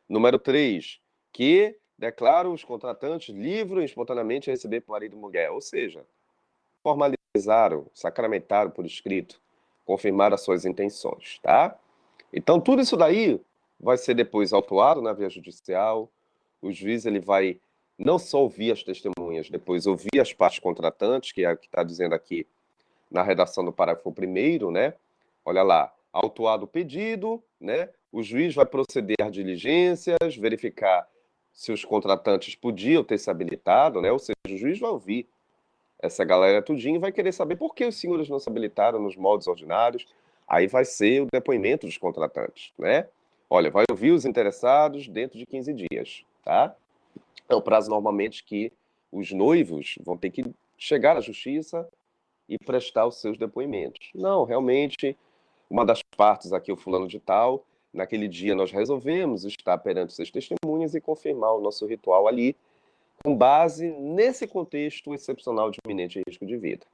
Número 3, que declara os contratantes livres espontaneamente a receber por marido e mulher, ou seja, formalizaram, sacramentaram por escrito, confirmaram as suas intenções, tá? Então, tudo isso daí vai ser depois autuado na via judicial. O juiz ele vai não só ouvir as testemunhas, depois ouvir as partes contratantes, que é o que está dizendo aqui na redação do parágrafo primeiro, né? Olha lá, autuado o pedido, né? O juiz vai proceder às diligências, verificar se os contratantes podiam ter se habilitado, né? Ou seja, o juiz vai ouvir essa galera tudinho e vai querer saber por que os senhores não se habilitaram nos moldes ordinários. Aí vai ser o depoimento dos contratantes, né? Olha, vai ouvir os interessados dentro de 15 dias, tá? É o prazo normalmente que os noivos vão ter que chegar à justiça e prestar os seus depoimentos. Não, realmente, uma das partes aqui, o fulano de tal, naquele dia nós resolvemos estar perante seus testemunhas e confirmar o nosso ritual ali, com base nesse contexto excepcional de iminente risco de vida.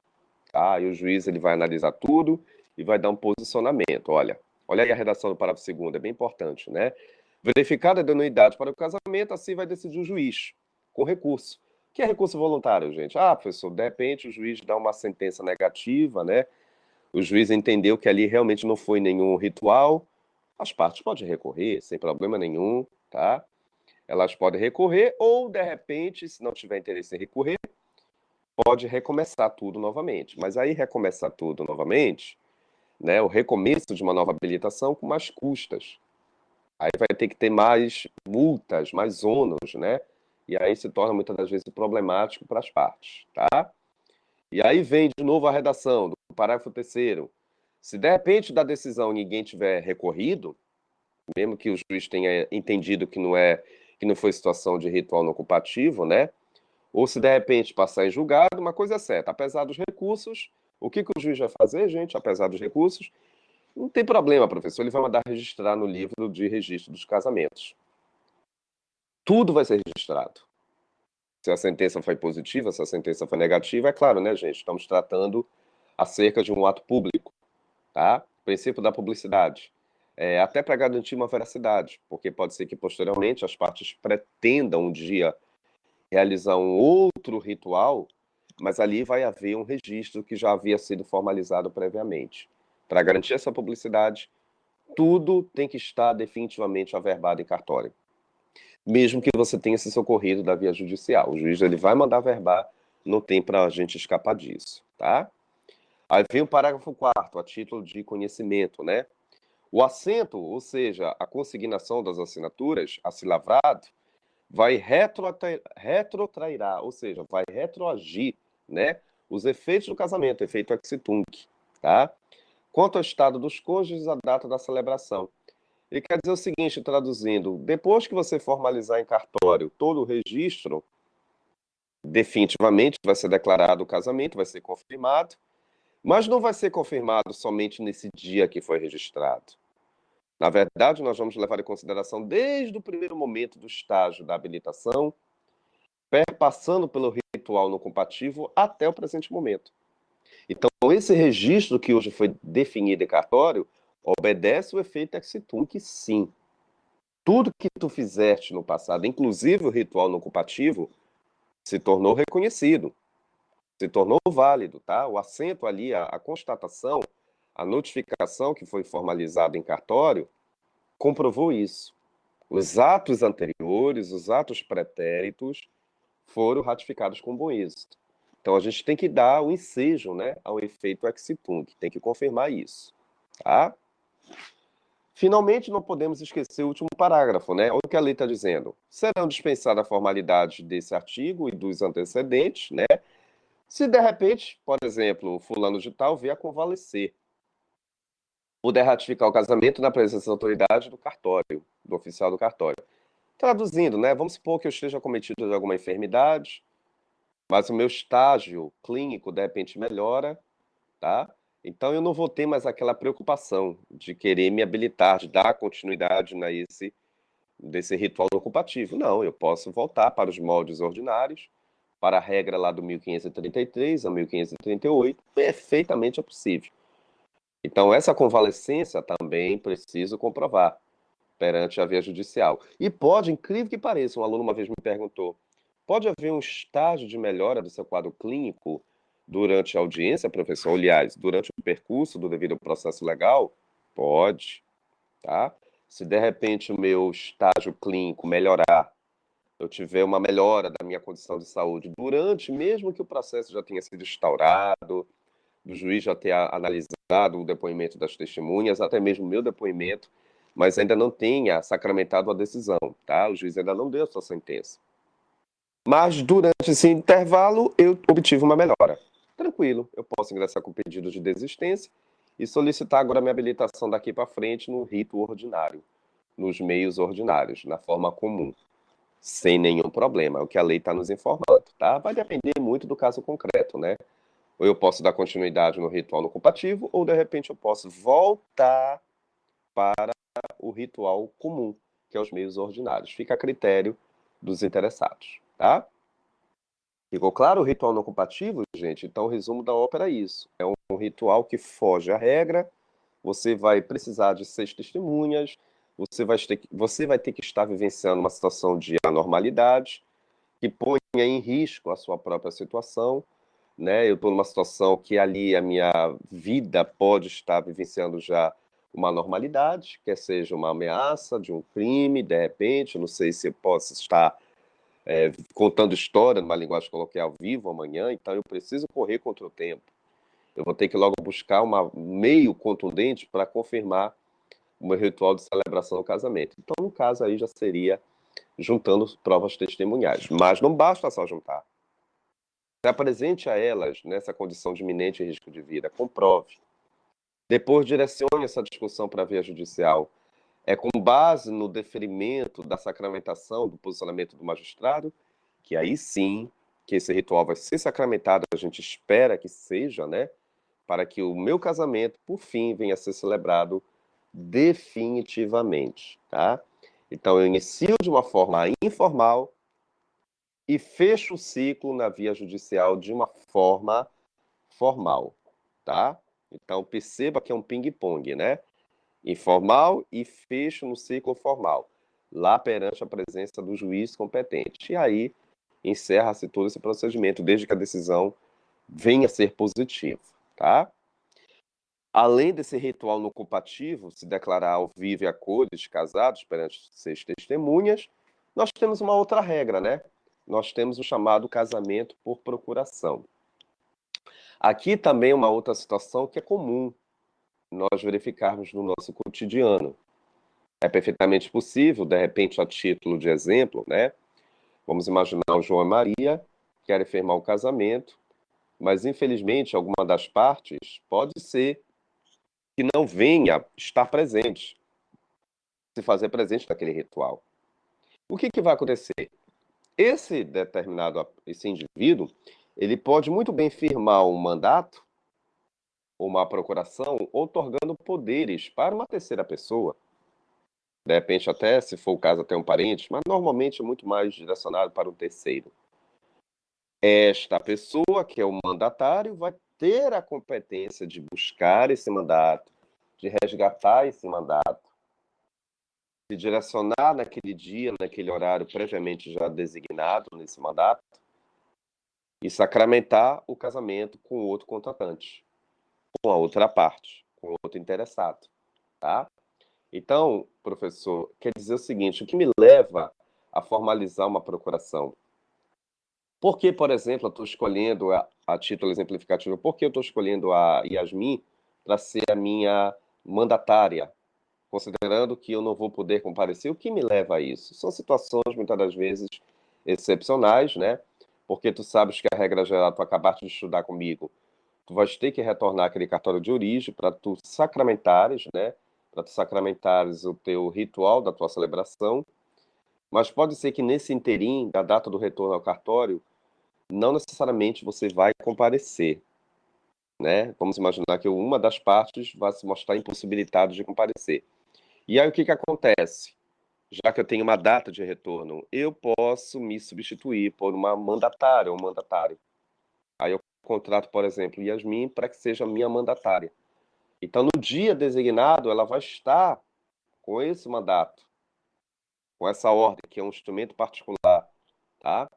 Tá? E o juiz ele vai analisar tudo e vai dar um posicionamento. Olha aí a redação do parágrafo 2º, é bem importante, né? Verificada a idoneidade para o casamento, assim vai decidir o juiz, com recurso. O que é recurso voluntário, gente? Professor, de repente o juiz dá uma sentença negativa, né? O juiz entendeu que ali realmente não foi nenhum ritual, as partes podem recorrer, sem problema nenhum, tá? Elas podem recorrer ou, de repente, se não tiver interesse em recorrer, pode recomeçar tudo novamente. Mas aí recomeçar tudo novamente, né? O recomeço de uma nova habilitação com mais custas. Aí vai ter que ter mais multas, mais ônus, né? E aí se torna muitas das vezes problemático para as partes, tá? E aí vem de novo a redação do parágrafo 3º. Se de repente da decisão ninguém tiver recorrido, mesmo que o juiz tenha entendido que não foi situação de ritual não culpativo, né? Ou se de repente passar em julgado, uma coisa é certa, apesar dos recursos, o que o juiz vai fazer, gente, apesar dos recursos? Não tem problema, professor, ele vai mandar registrar no livro de registro dos casamentos. Tudo vai ser registrado. Se a sentença foi positiva, se a sentença foi negativa, é claro, né, gente? Estamos tratando acerca de um ato público, tá? O princípio da publicidade. Até para garantir uma veracidade, porque pode ser que posteriormente as partes pretendam um dia realizar um outro ritual, mas ali vai haver um registro que já havia sido formalizado previamente. Para garantir essa publicidade, tudo tem que estar definitivamente averbado em cartório. Mesmo que você tenha se socorrido da via judicial. O juiz ele vai mandar averbar, não tem para a gente escapar disso, tá? Aí vem o parágrafo 4º, a título de conhecimento, né? O assento, ou seja, a consignação das assinaturas, assilavrado, vai retrotrairá, ou seja, vai retroagir, né? Os efeitos do casamento, efeito ex tunc, tá? Quanto ao estado dos cônjuges, a data da celebração. Ele quer dizer o seguinte, traduzindo, depois que você formalizar em cartório todo o registro, definitivamente vai ser declarado o casamento, vai ser confirmado, mas não vai ser confirmado somente nesse dia que foi registrado. Na verdade, nós vamos levar em consideração desde o primeiro momento do estágio da habilitação, perpassando pelo ritual não compatível até o presente momento. Então, esse registro que hoje foi definido em cartório obedece o efeito ex tunc, sim. Tudo que tu fizeste no passado, inclusive o ritual não culpativo, se tornou reconhecido, se tornou válido, tá? O assento ali, a constatação, a notificação que foi formalizada em cartório, comprovou isso. Os atos anteriores, os atos pretéritos, foram ratificados com bom êxito. Então a gente tem que dar o ensejo, né, ao efeito ex tunc, tem que confirmar isso, tá? Finalmente, não podemos esquecer o último parágrafo, né? Olha o que a lei está dizendo. Serão dispensadas a formalidade desse artigo e dos antecedentes, né? Se de repente, por exemplo, o fulano de tal vier a convalescer, puder ratificar o casamento na presença da autoridade do cartório, do oficial do cartório. Traduzindo, né? Vamos supor que eu esteja cometido de alguma enfermidade, mas o meu estágio clínico de repente melhora, tá? Então eu não vou ter mais aquela preocupação de querer me habilitar, de dar continuidade desse ritual não culpativo. Não, eu posso voltar para os moldes ordinários, para a regra lá do 1533 a 1538, perfeitamente é possível. Então essa convalescência também preciso comprovar perante a via judicial. E pode, incrível que pareça, um aluno uma vez me perguntou, pode haver um estágio de melhora do seu quadro clínico durante a audiência, professor? Aliás, durante o percurso do devido processo legal? Pode, tá? Se de repente o meu estágio clínico melhorar, eu tiver uma melhora da minha condição de saúde durante, mesmo que o processo já tenha sido instaurado, do juiz já ter analisado o depoimento das testemunhas, até mesmo o meu depoimento, mas ainda não tenha sacramentado a decisão, tá? O juiz ainda não deu a sua sentença. Mas durante esse intervalo eu obtive uma melhora. Tranquilo, eu posso ingressar com pedido de desistência e solicitar agora minha habilitação daqui para frente no rito ordinário, nos meios ordinários, na forma comum, sem nenhum problema. É o que a lei está nos informando, tá? tá? Vai depender muito do caso concreto, né? Ou eu posso dar continuidade no ritual no compatível, ou de repente eu posso voltar para o ritual comum, que é os meios ordinários. Fica a critério dos interessados, tá? Ficou claro o ritual não compatível, gente? Então, o resumo da ópera é isso. É um ritual que foge à regra, você vai precisar de 6 testemunhas, você vai ter que estar vivenciando uma situação de anormalidade, que ponha em risco a sua própria situação, né? Eu estou numa situação que ali a minha vida pode estar vivenciando já uma normalidade, quer seja uma ameaça de um crime, de repente, eu não sei se eu posso estar contando história numa linguagem coloquial vivo amanhã, então eu preciso correr contra o tempo. Eu vou ter que logo buscar um meio contundente para confirmar o meu ritual de celebração do casamento. Então, no caso aí, já seria juntando provas testemunhais. Mas não basta só juntar. Se apresente a elas nessa condição de iminente risco de vida, comprove. Depois direcione essa discussão para a via judicial. É com base no deferimento da sacramentação do posicionamento do magistrado, que aí sim, que esse ritual vai ser sacramentado, a gente espera que seja, né? Para que o meu casamento, por fim, venha a ser celebrado definitivamente, tá? Então, eu inicio de uma forma informal e fecho o ciclo na via judicial de uma forma formal, tá? Então, perceba que é um ping-pong, né? Informal e fecho no ciclo formal, lá perante a presença do juiz competente. E aí, encerra-se todo esse procedimento, desde que a decisão venha a ser positiva, tá? Além desse ritual no culpativo, se declarar ao vivo e a cores casados perante 6 testemunhas, nós temos uma outra regra, né? Nós temos o chamado casamento por procuração. Aqui também uma outra situação que é comum nós verificarmos no nosso cotidiano. É perfeitamente possível, de repente, a título de exemplo, né? Vamos imaginar o João e Maria querem firmar um casamento, mas infelizmente alguma das partes pode ser que não venha estar presente, se fazer presente naquele ritual. O que vai acontecer? Esse indivíduo, ele pode muito bem firmar um mandato ou uma procuração, outorgando poderes para uma terceira pessoa. De repente, até, se for o caso, até um parente, mas normalmente é muito mais direcionado para um terceiro. Esta pessoa, que é o mandatário, vai ter a competência de buscar esse mandato, de resgatar esse mandato, de direcionar naquele dia, naquele horário previamente já designado nesse mandato, e sacramentar o casamento com outro contratante, com a outra parte, com outro interessado, tá? Então, professor, quer dizer o seguinte, o que me leva a formalizar uma procuração? Por que, por exemplo, eu estou escolhendo, a título exemplificativo, por que eu estou escolhendo a Yasmin para ser a minha mandatária, considerando que eu não vou poder comparecer? O que me leva a isso? São situações, muitas das vezes, excepcionais, né? Porque tu sabes que a regra geral, tu acabaste de estudar comigo, tu vais ter que retornar aquele cartório de origem para tu sacramentares, né? Para tu sacramentares o teu ritual da tua celebração, mas pode ser que nesse interim, da data do retorno ao cartório, não necessariamente você vai comparecer, né? Vamos imaginar que uma das partes vai se mostrar impossibilitada de comparecer. E aí o que acontece? Já que eu tenho uma data de retorno, eu posso me substituir por uma mandatária ou mandatário. Aí eu contrato, por exemplo, Yasmin para que seja minha mandatária. Então, no dia designado, ela vai estar com esse mandato, com essa ordem, que é um instrumento particular, tá?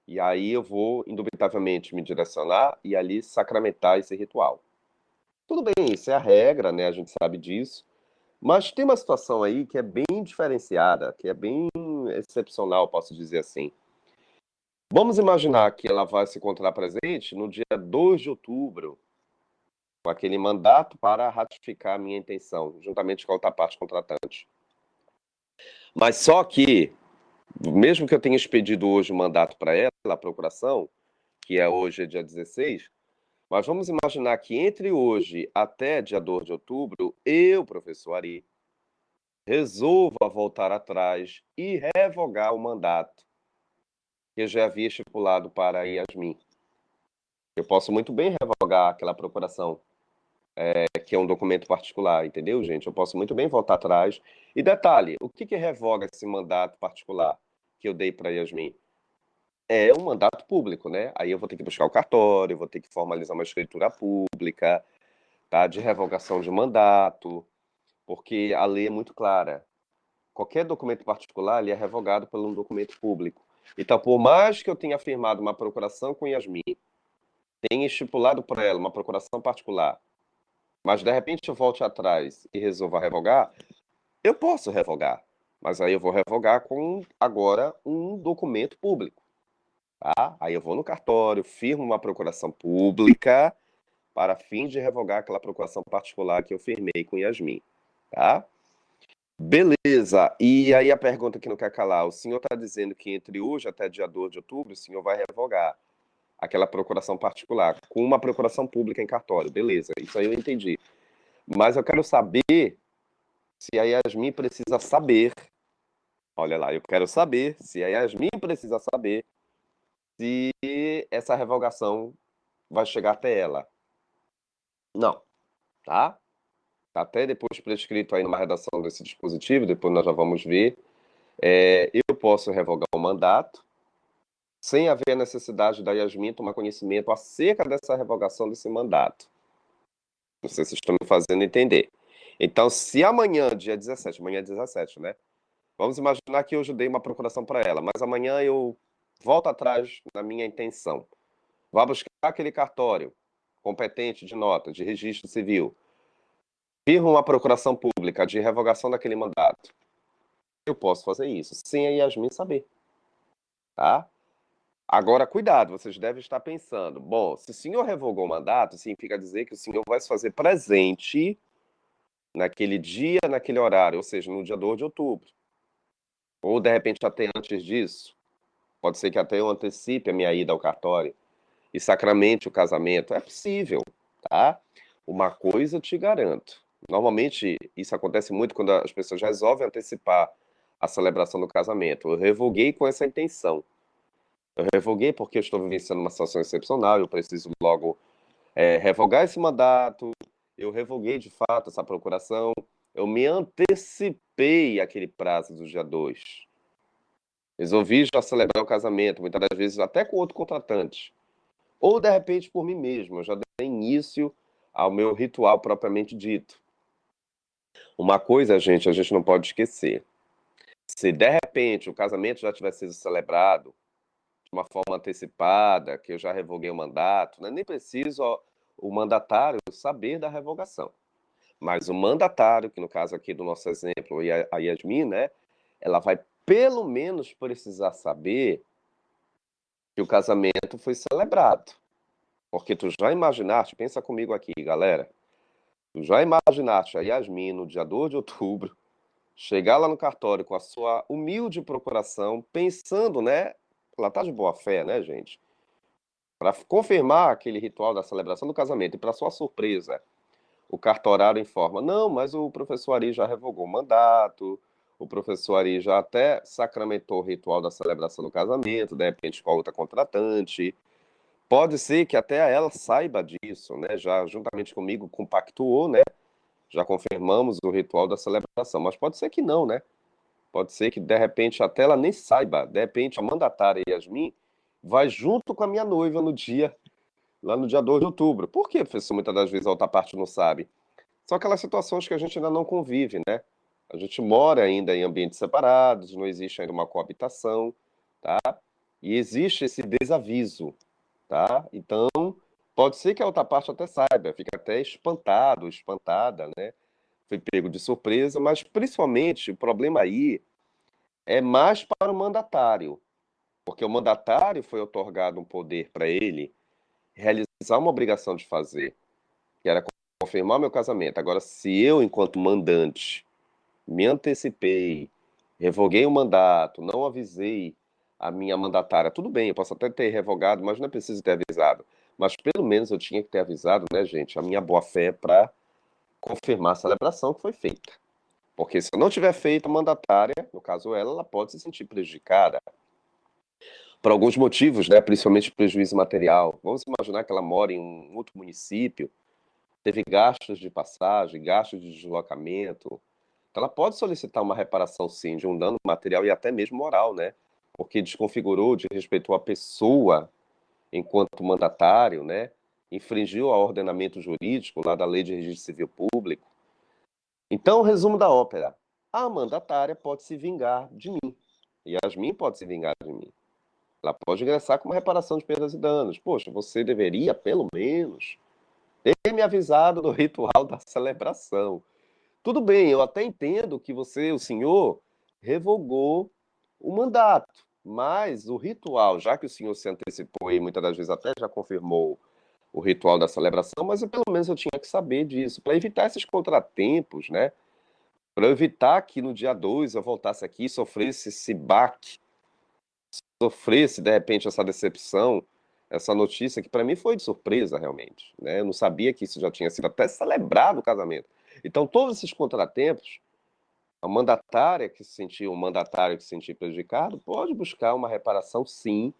E aí eu vou, indubitavelmente, me direcionar e ali sacramentar esse ritual. Tudo bem, isso é a regra, né? A gente sabe disso. Mas tem uma situação aí que é bem diferenciada, que é bem excepcional, posso dizer assim. Vamos imaginar que ela vai se encontrar presente no dia 2 de outubro, com aquele mandato para ratificar a minha intenção, juntamente com a outra parte contratante. Mas só que, mesmo que eu tenha expedido hoje o mandato para ela, a procuração, que é hoje, dia 16, mas vamos imaginar que entre hoje até dia 2 de outubro, eu, professor Ari, resolva voltar atrás e revogar o mandato. que eu já havia estipulado para a Yasmin. Eu posso muito bem revogar aquela procuração, que é um documento particular, entendeu, gente? Eu posso muito bem voltar atrás. E detalhe, o que revoga esse mandato particular que eu dei para a Yasmin? É um mandato público, né? Aí eu vou ter que buscar o cartório, vou ter que formalizar uma escritura pública, tá? De revogação de mandato, porque a lei é muito clara. Qualquer documento particular ele é revogado por um documento público. Então, por mais que eu tenha firmado uma procuração com Yasmin, tenha estipulado para ela uma procuração particular, mas de repente eu volte atrás e resolva revogar, eu posso revogar. Mas aí eu vou revogar com agora um documento público, tá? Aí eu vou no cartório, firmo uma procuração pública para fim de revogar aquela procuração particular que eu firmei com Yasmin, tá? Beleza. E aí a pergunta que não quer calar, o senhor está dizendo que entre hoje até dia 2 de outubro, o senhor vai revogar aquela procuração particular com uma procuração pública em cartório. Beleza, isso aí eu entendi. Mas eu quero saber se a Yasmin precisa saber, olha lá, eu quero saber se a Yasmin precisa saber se essa revogação vai chegar até ela. Não, tá? Tá até depois prescrito aí numa redação desse dispositivo, depois nós já vamos ver. Eu posso revogar o mandato sem haver a necessidade da Yasmin tomar conhecimento acerca dessa revogação desse mandato. Não sei se vocês estão me fazendo entender. Então, se amanhã, dia 17, amanhã é 17, né? Vamos imaginar que hoje eu dei uma procuração para ela, mas amanhã eu volto atrás na minha intenção. Vá buscar aquele cartório competente de nota, de registro civil. Firma uma procuração pública de revogação daquele mandato. Eu posso fazer isso, sem a Yasmin saber, tá? Agora, cuidado, vocês devem estar pensando, bom, se o senhor revogou o mandato, significa dizer que o senhor vai se fazer presente naquele dia, naquele horário, ou seja, no dia 2 de outubro. Ou, de repente, até antes disso. Pode ser que até eu antecipe a minha ida ao cartório e sacramente o casamento. É possível, tá? Uma coisa eu te garanto. Normalmente, isso acontece muito quando as pessoas resolvem antecipar a celebração do casamento. Eu revoguei com essa intenção. Eu revoguei porque eu estou vivenciando uma situação excepcional, eu preciso logo revogar esse mandato. Eu revoguei de fato essa procuração. Eu me antecipei aquele prazo do dia 2. Resolvi já celebrar o casamento, muitas das vezes até com outro contratante. Ou de repente por mim mesmo, eu já dei início ao meu ritual propriamente dito. Uma coisa, gente, a gente não pode esquecer. Se de repente o casamento já tivesse sido celebrado de uma forma antecipada, que eu já revoguei o mandato, né? Nem preciso o mandatário saber da revogação. Mas o mandatário, que no caso aqui do nosso exemplo, a Yasmin, né? Ela vai pelo menos precisar saber que o casamento foi celebrado. Porque tu já imaginaste, pensa comigo aqui, galera. Tu já imaginaste a Yasmin no dia 2 de outubro chegar lá no cartório com a sua humilde procuração, pensando, né? Ela tá de boa fé, né, gente? Para confirmar aquele ritual da celebração do casamento. E para sua surpresa, o cartorário informa: não, mas o professor Ari já revogou o mandato, o professor Ari já até sacramentou o ritual da celebração do casamento, de repente com a outra contratante. Pode ser que até ela saiba disso, né? Já juntamente comigo compactuou, né? Já confirmamos o ritual da celebração, mas pode ser que não, né? Pode ser que de repente até ela nem saiba. De repente a mandatária Yasmin vai junto com a minha noiva no dia, lá no dia 2 de outubro. Por que, professor? Muitas das vezes a outra parte não sabe. São aquelas situações que a gente ainda não convive, né? A gente mora ainda em ambientes separados, não existe ainda uma coabitação, tá? E existe esse desaviso, tá? Então, pode ser que a outra parte até saiba, fica até espantado, espantada, né? Foi pego de surpresa, mas principalmente o problema aí é mais para o mandatário, porque o mandatário foi otorgado um poder para ele realizar uma obrigação de fazer, que era confirmar meu casamento. Agora, se eu, enquanto mandante, me antecipei, revoguei o mandato, não avisei a minha mandatária, tudo bem, eu posso até ter revogado, mas não é preciso ter avisado. Mas pelo menos eu tinha que ter avisado, né, gente, a minha boa-fé para confirmar a celebração que foi feita. Porque se eu não tiver feito a mandatária, no caso ela pode se sentir prejudicada. por alguns motivos, né? Principalmente prejuízo material. Vamos imaginar que ela mora em um outro município, teve gastos de passagem, gastos de deslocamento. Então, ela pode solicitar uma reparação, sim, de um dano material e até mesmo moral, né? Porque desconfigurou, desrespeitou a pessoa enquanto mandatário, né? Infringiu o ordenamento jurídico lá da Lei de Registro Civil Público. Então, resumo da ópera. A mandatária pode se vingar de mim. Yasmin pode se vingar de mim. Ela pode ingressar com uma reparação de perdas e danos. Poxa, você deveria, pelo menos, ter me avisado do ritual da celebração. Tudo bem, eu até entendo que você, o senhor, revogou o mandato, mas o ritual, já que o senhor se antecipou e muitas das vezes até já confirmou o ritual da celebração, mas pelo menos eu tinha que saber disso, para evitar esses contratempos, né? Para evitar que no dia 2 eu voltasse aqui e sofresse esse baque, sofresse de repente essa decepção, essa notícia que para mim foi de surpresa realmente, né? Eu não sabia que isso já tinha sido até celebrado o casamento. Então todos esses contratempos, a mandatária que se sentiu, o mandatário que se sentiu prejudicado, pode buscar uma reparação, sim.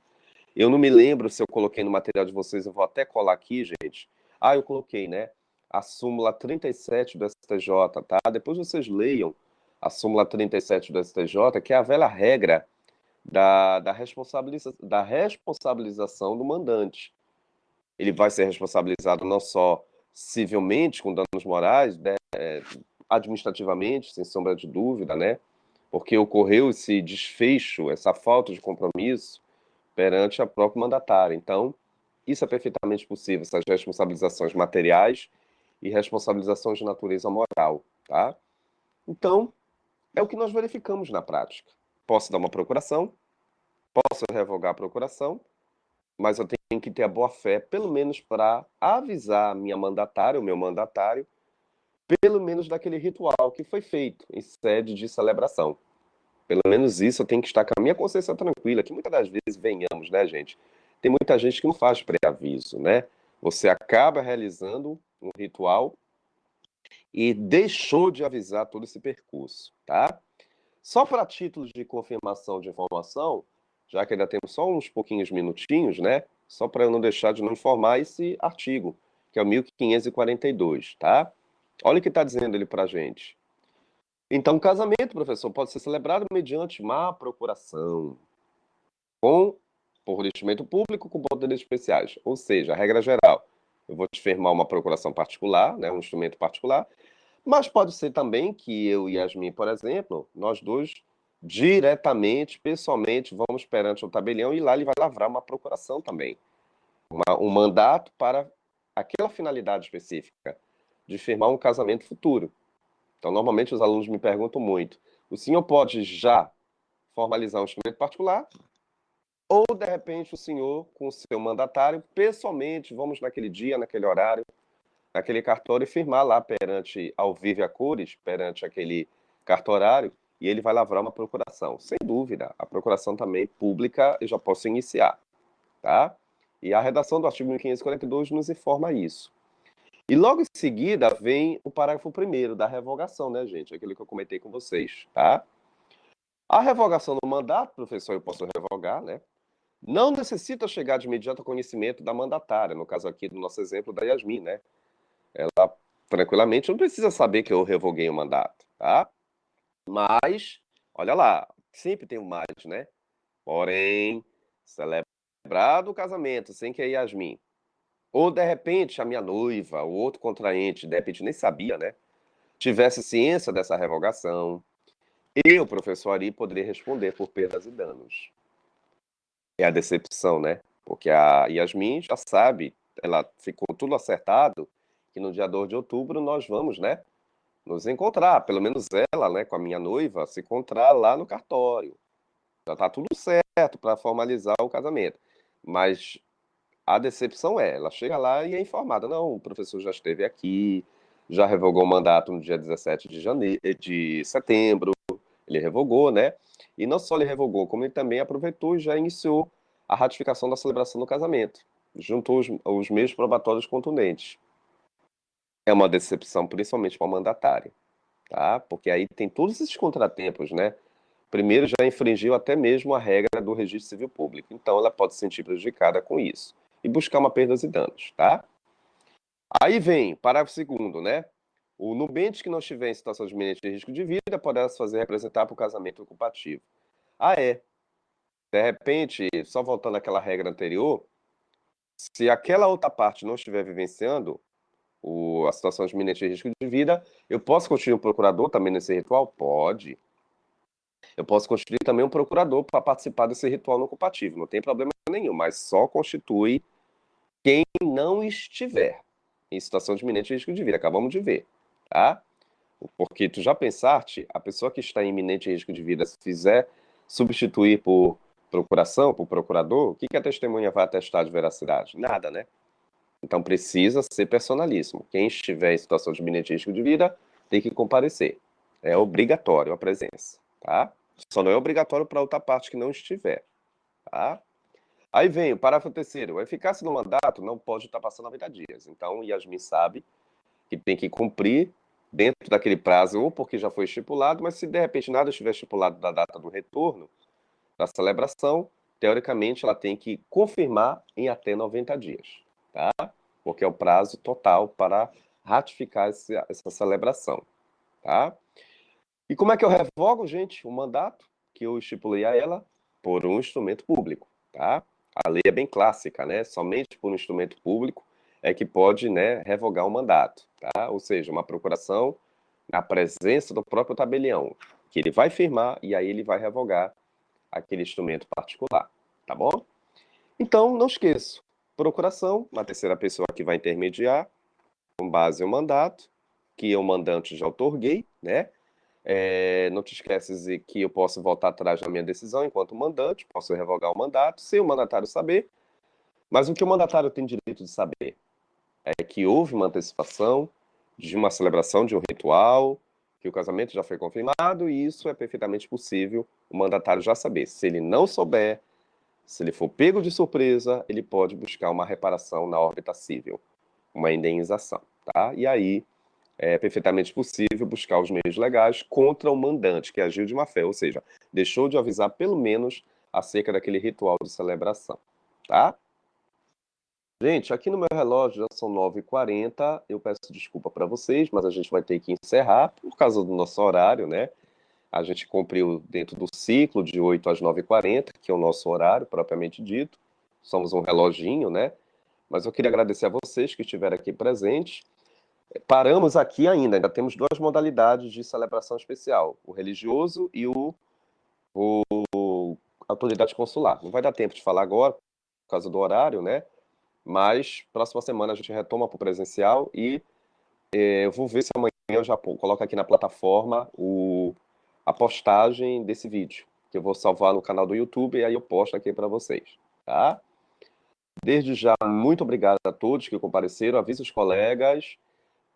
Eu não me lembro se eu coloquei no material de vocês, eu vou até colar aqui, gente. Ah, eu coloquei, né? A súmula 37 do STJ, tá? Depois vocês leiam a súmula 37 do STJ, que é a velha regra da responsabilização do mandante. Ele vai ser responsabilizado não só civilmente, com danos morais, né, administrativamente, sem sombra de dúvida, né? Porque ocorreu esse desfecho, essa falta de compromisso perante a própria mandatária. Então, isso é perfeitamente possível, essas responsabilizações materiais e responsabilizações de natureza moral, tá? Então, é o que nós verificamos na prática. Posso dar uma procuração, posso revogar a procuração, mas eu tenho que ter a boa-fé, pelo menos para avisar a minha mandatária, o meu mandatário, pelo menos daquele ritual que foi feito em sede de celebração. Pelo menos isso eu tenho que estar com a minha consciência tranquila, que muitas das vezes venhamos, né, gente? Tem muita gente que não faz pré-aviso, né? Você acaba realizando um ritual e deixou de avisar todo esse percurso, tá? Só para títulos de confirmação de informação, já que ainda temos só uns pouquinhos minutinhos, né? Só para eu não deixar de não informar esse artigo, que é o 1542, tá? Olha o que está dizendo ele para a gente. Então, o casamento, professor, pode ser celebrado mediante má procuração, com por instrumento público com poderes especiais. Ou seja, a regra geral, eu vou te firmar uma procuração particular, né, um instrumento particular, mas pode ser também que eu e Yasmin, por exemplo, nós dois diretamente, pessoalmente, vamos perante o tabelião e lá ele vai lavrar uma procuração também, um mandato para aquela finalidade específica, de firmar um casamento futuro. Então, normalmente os alunos me perguntam muito: o senhor pode já formalizar um instrumento particular? Ou, de repente, o senhor, com o seu mandatário, pessoalmente, vamos naquele dia, naquele horário, naquele cartório e firmar lá perante, ao vivo e a cores, perante aquele cartorário, e ele vai lavrar uma procuração. Sem dúvida, a procuração também pública eu já posso iniciar, tá? E a redação do artigo 1542 nos informa isso. E logo em seguida vem o parágrafo 1º da revogação, né, gente? Aquilo que eu comentei com vocês, tá? A revogação do mandato, professor, eu posso revogar, né? Não necessita chegar de imediato ao conhecimento da mandatária, no caso aqui do nosso exemplo da Yasmin, né? Ela tranquilamente não precisa saber que eu revoguei o mandato, tá? Mas, olha lá, sempre tem um mais, né? Porém, celebrado o casamento sem que a Yasmin, ou de repente a minha noiva, o outro contraente, de repente nem sabia, né? Tivesse ciência dessa revogação, eu, professor Ari, poderia responder por perdas e danos. É a decepção, né? Porque a Yasmin já sabe, ela ficou tudo acertado, que no dia 2 de outubro nós vamos, né, nos encontrar, pelo menos ela, né, com a minha noiva, se encontrar lá no cartório. Já tá tudo certo para formalizar o casamento. Mas a decepção é, ela chega lá e é informada, não, o professor já esteve aqui, já revogou o mandato no dia 17 de setembro, ele revogou, né? E não só ele revogou, como ele também aproveitou e já iniciou a ratificação da celebração do casamento. Juntou os meios probatórios contundentes. É uma decepção, principalmente para o mandatário, tá? Porque aí tem todos esses contratempos, né? primeiro já infringiu até mesmo a regra do registro civil público. Então, ela pode se sentir prejudicada com isso e buscar uma perdas e danos, tá? Aí vem, parágrafo segundo, né? O nubente que não estiver em situação de iminente risco de vida poderá se fazer representar por casamento ocupativo. Ah, é. De repente, só voltando àquela regra anterior, se aquela outra parte não estiver vivenciando a situação de iminente risco de vida, eu posso constituir um procurador também nesse ritual? Pode. Eu posso constituir também um procurador para participar desse ritual não ocupativo, não tem problema nenhum, mas só constitui quem não estiver em situação de iminente risco de vida. Acabamos de ver, tá? Porque tu já pensaste, a pessoa que está em iminente risco de vida, se fizer substituir por procuração, por procurador, o que que a testemunha vai atestar de veracidade? Nada, né? Então precisa ser personalíssimo. Quem estiver em situação de iminente risco de vida tem que comparecer. É obrigatório a presença, tá? Só não é obrigatório para outra parte que não estiver, tá? Aí vem o parágrafo terceiro. A eficácia do mandato não pode ultrapassar 90 dias. Então, Yasmin sabe que tem que cumprir dentro daquele prazo, ou porque já foi estipulado, mas se de repente nada estiver estipulado da data do retorno da celebração, teoricamente ela tem que confirmar em até 90 dias, tá? Porque é o prazo total para ratificar essa celebração, tá? E como é que eu revogo, gente, o mandato que eu estipulei a ela? Por um instrumento público, tá? A lei é bem clássica, né? Somente por um instrumento público é que pode, né, revogar o mandato, tá? Ou seja, uma procuração na presença do próprio tabelião, que ele vai firmar e aí ele vai revogar aquele instrumento particular, tá bom? Então, não esqueça, procuração, uma terceira pessoa que vai intermediar, com base no mandato, que eu, mandante, já outorguei, né? Não te esqueces de que eu posso voltar atrás na minha decisão enquanto mandante, posso revogar o mandato, sem o mandatário saber, mas o que o mandatário tem direito de saber é que houve uma antecipação de uma celebração de um ritual, que o casamento já foi confirmado, e isso é perfeitamente possível o mandatário já saber. Se ele não souber, se ele for pego de surpresa, ele pode buscar uma reparação na órbita civil, uma indenização, tá? E aí é perfeitamente possível buscar os meios legais contra o mandante que agiu de má fé, ou seja, deixou de avisar pelo menos acerca daquele ritual de celebração, tá? Gente, aqui no meu relógio já são 9h40. Eu peço desculpa para vocês, mas a gente vai ter que encerrar por causa do nosso horário, né? A gente cumpriu dentro do ciclo de 8 às 9h40, que é o nosso horário propriamente dito. Somos um reloginho, né? Mas eu queria agradecer a vocês que estiveram aqui presentes. Paramos aqui ainda temos duas modalidades de celebração especial, o religioso e o autoridade consular. Não vai dar tempo de falar agora, por causa do horário, né? Mas próxima semana a gente retoma para o presencial e eu vou ver se amanhã eu já coloco aqui na plataforma a postagem desse vídeo, que eu vou salvar no canal do YouTube e aí eu posto aqui para vocês, tá? Desde já, muito obrigado a todos que compareceram, avisa os colegas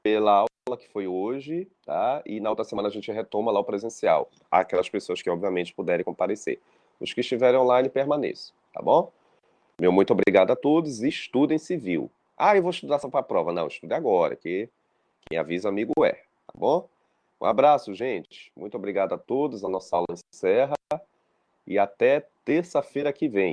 pela aula que foi hoje, tá? E na outra semana a gente retoma lá o presencial. Aquelas pessoas que, obviamente, puderem comparecer. Os que estiverem online, permaneçam, tá bom? Meu muito obrigado a todos e estudem civil. Ah, eu vou estudar só para a prova. Não, estude agora, que quem avisa amigo é, tá bom? Um abraço, gente. Muito obrigado a todos. A nossa aula encerra e até terça-feira que vem.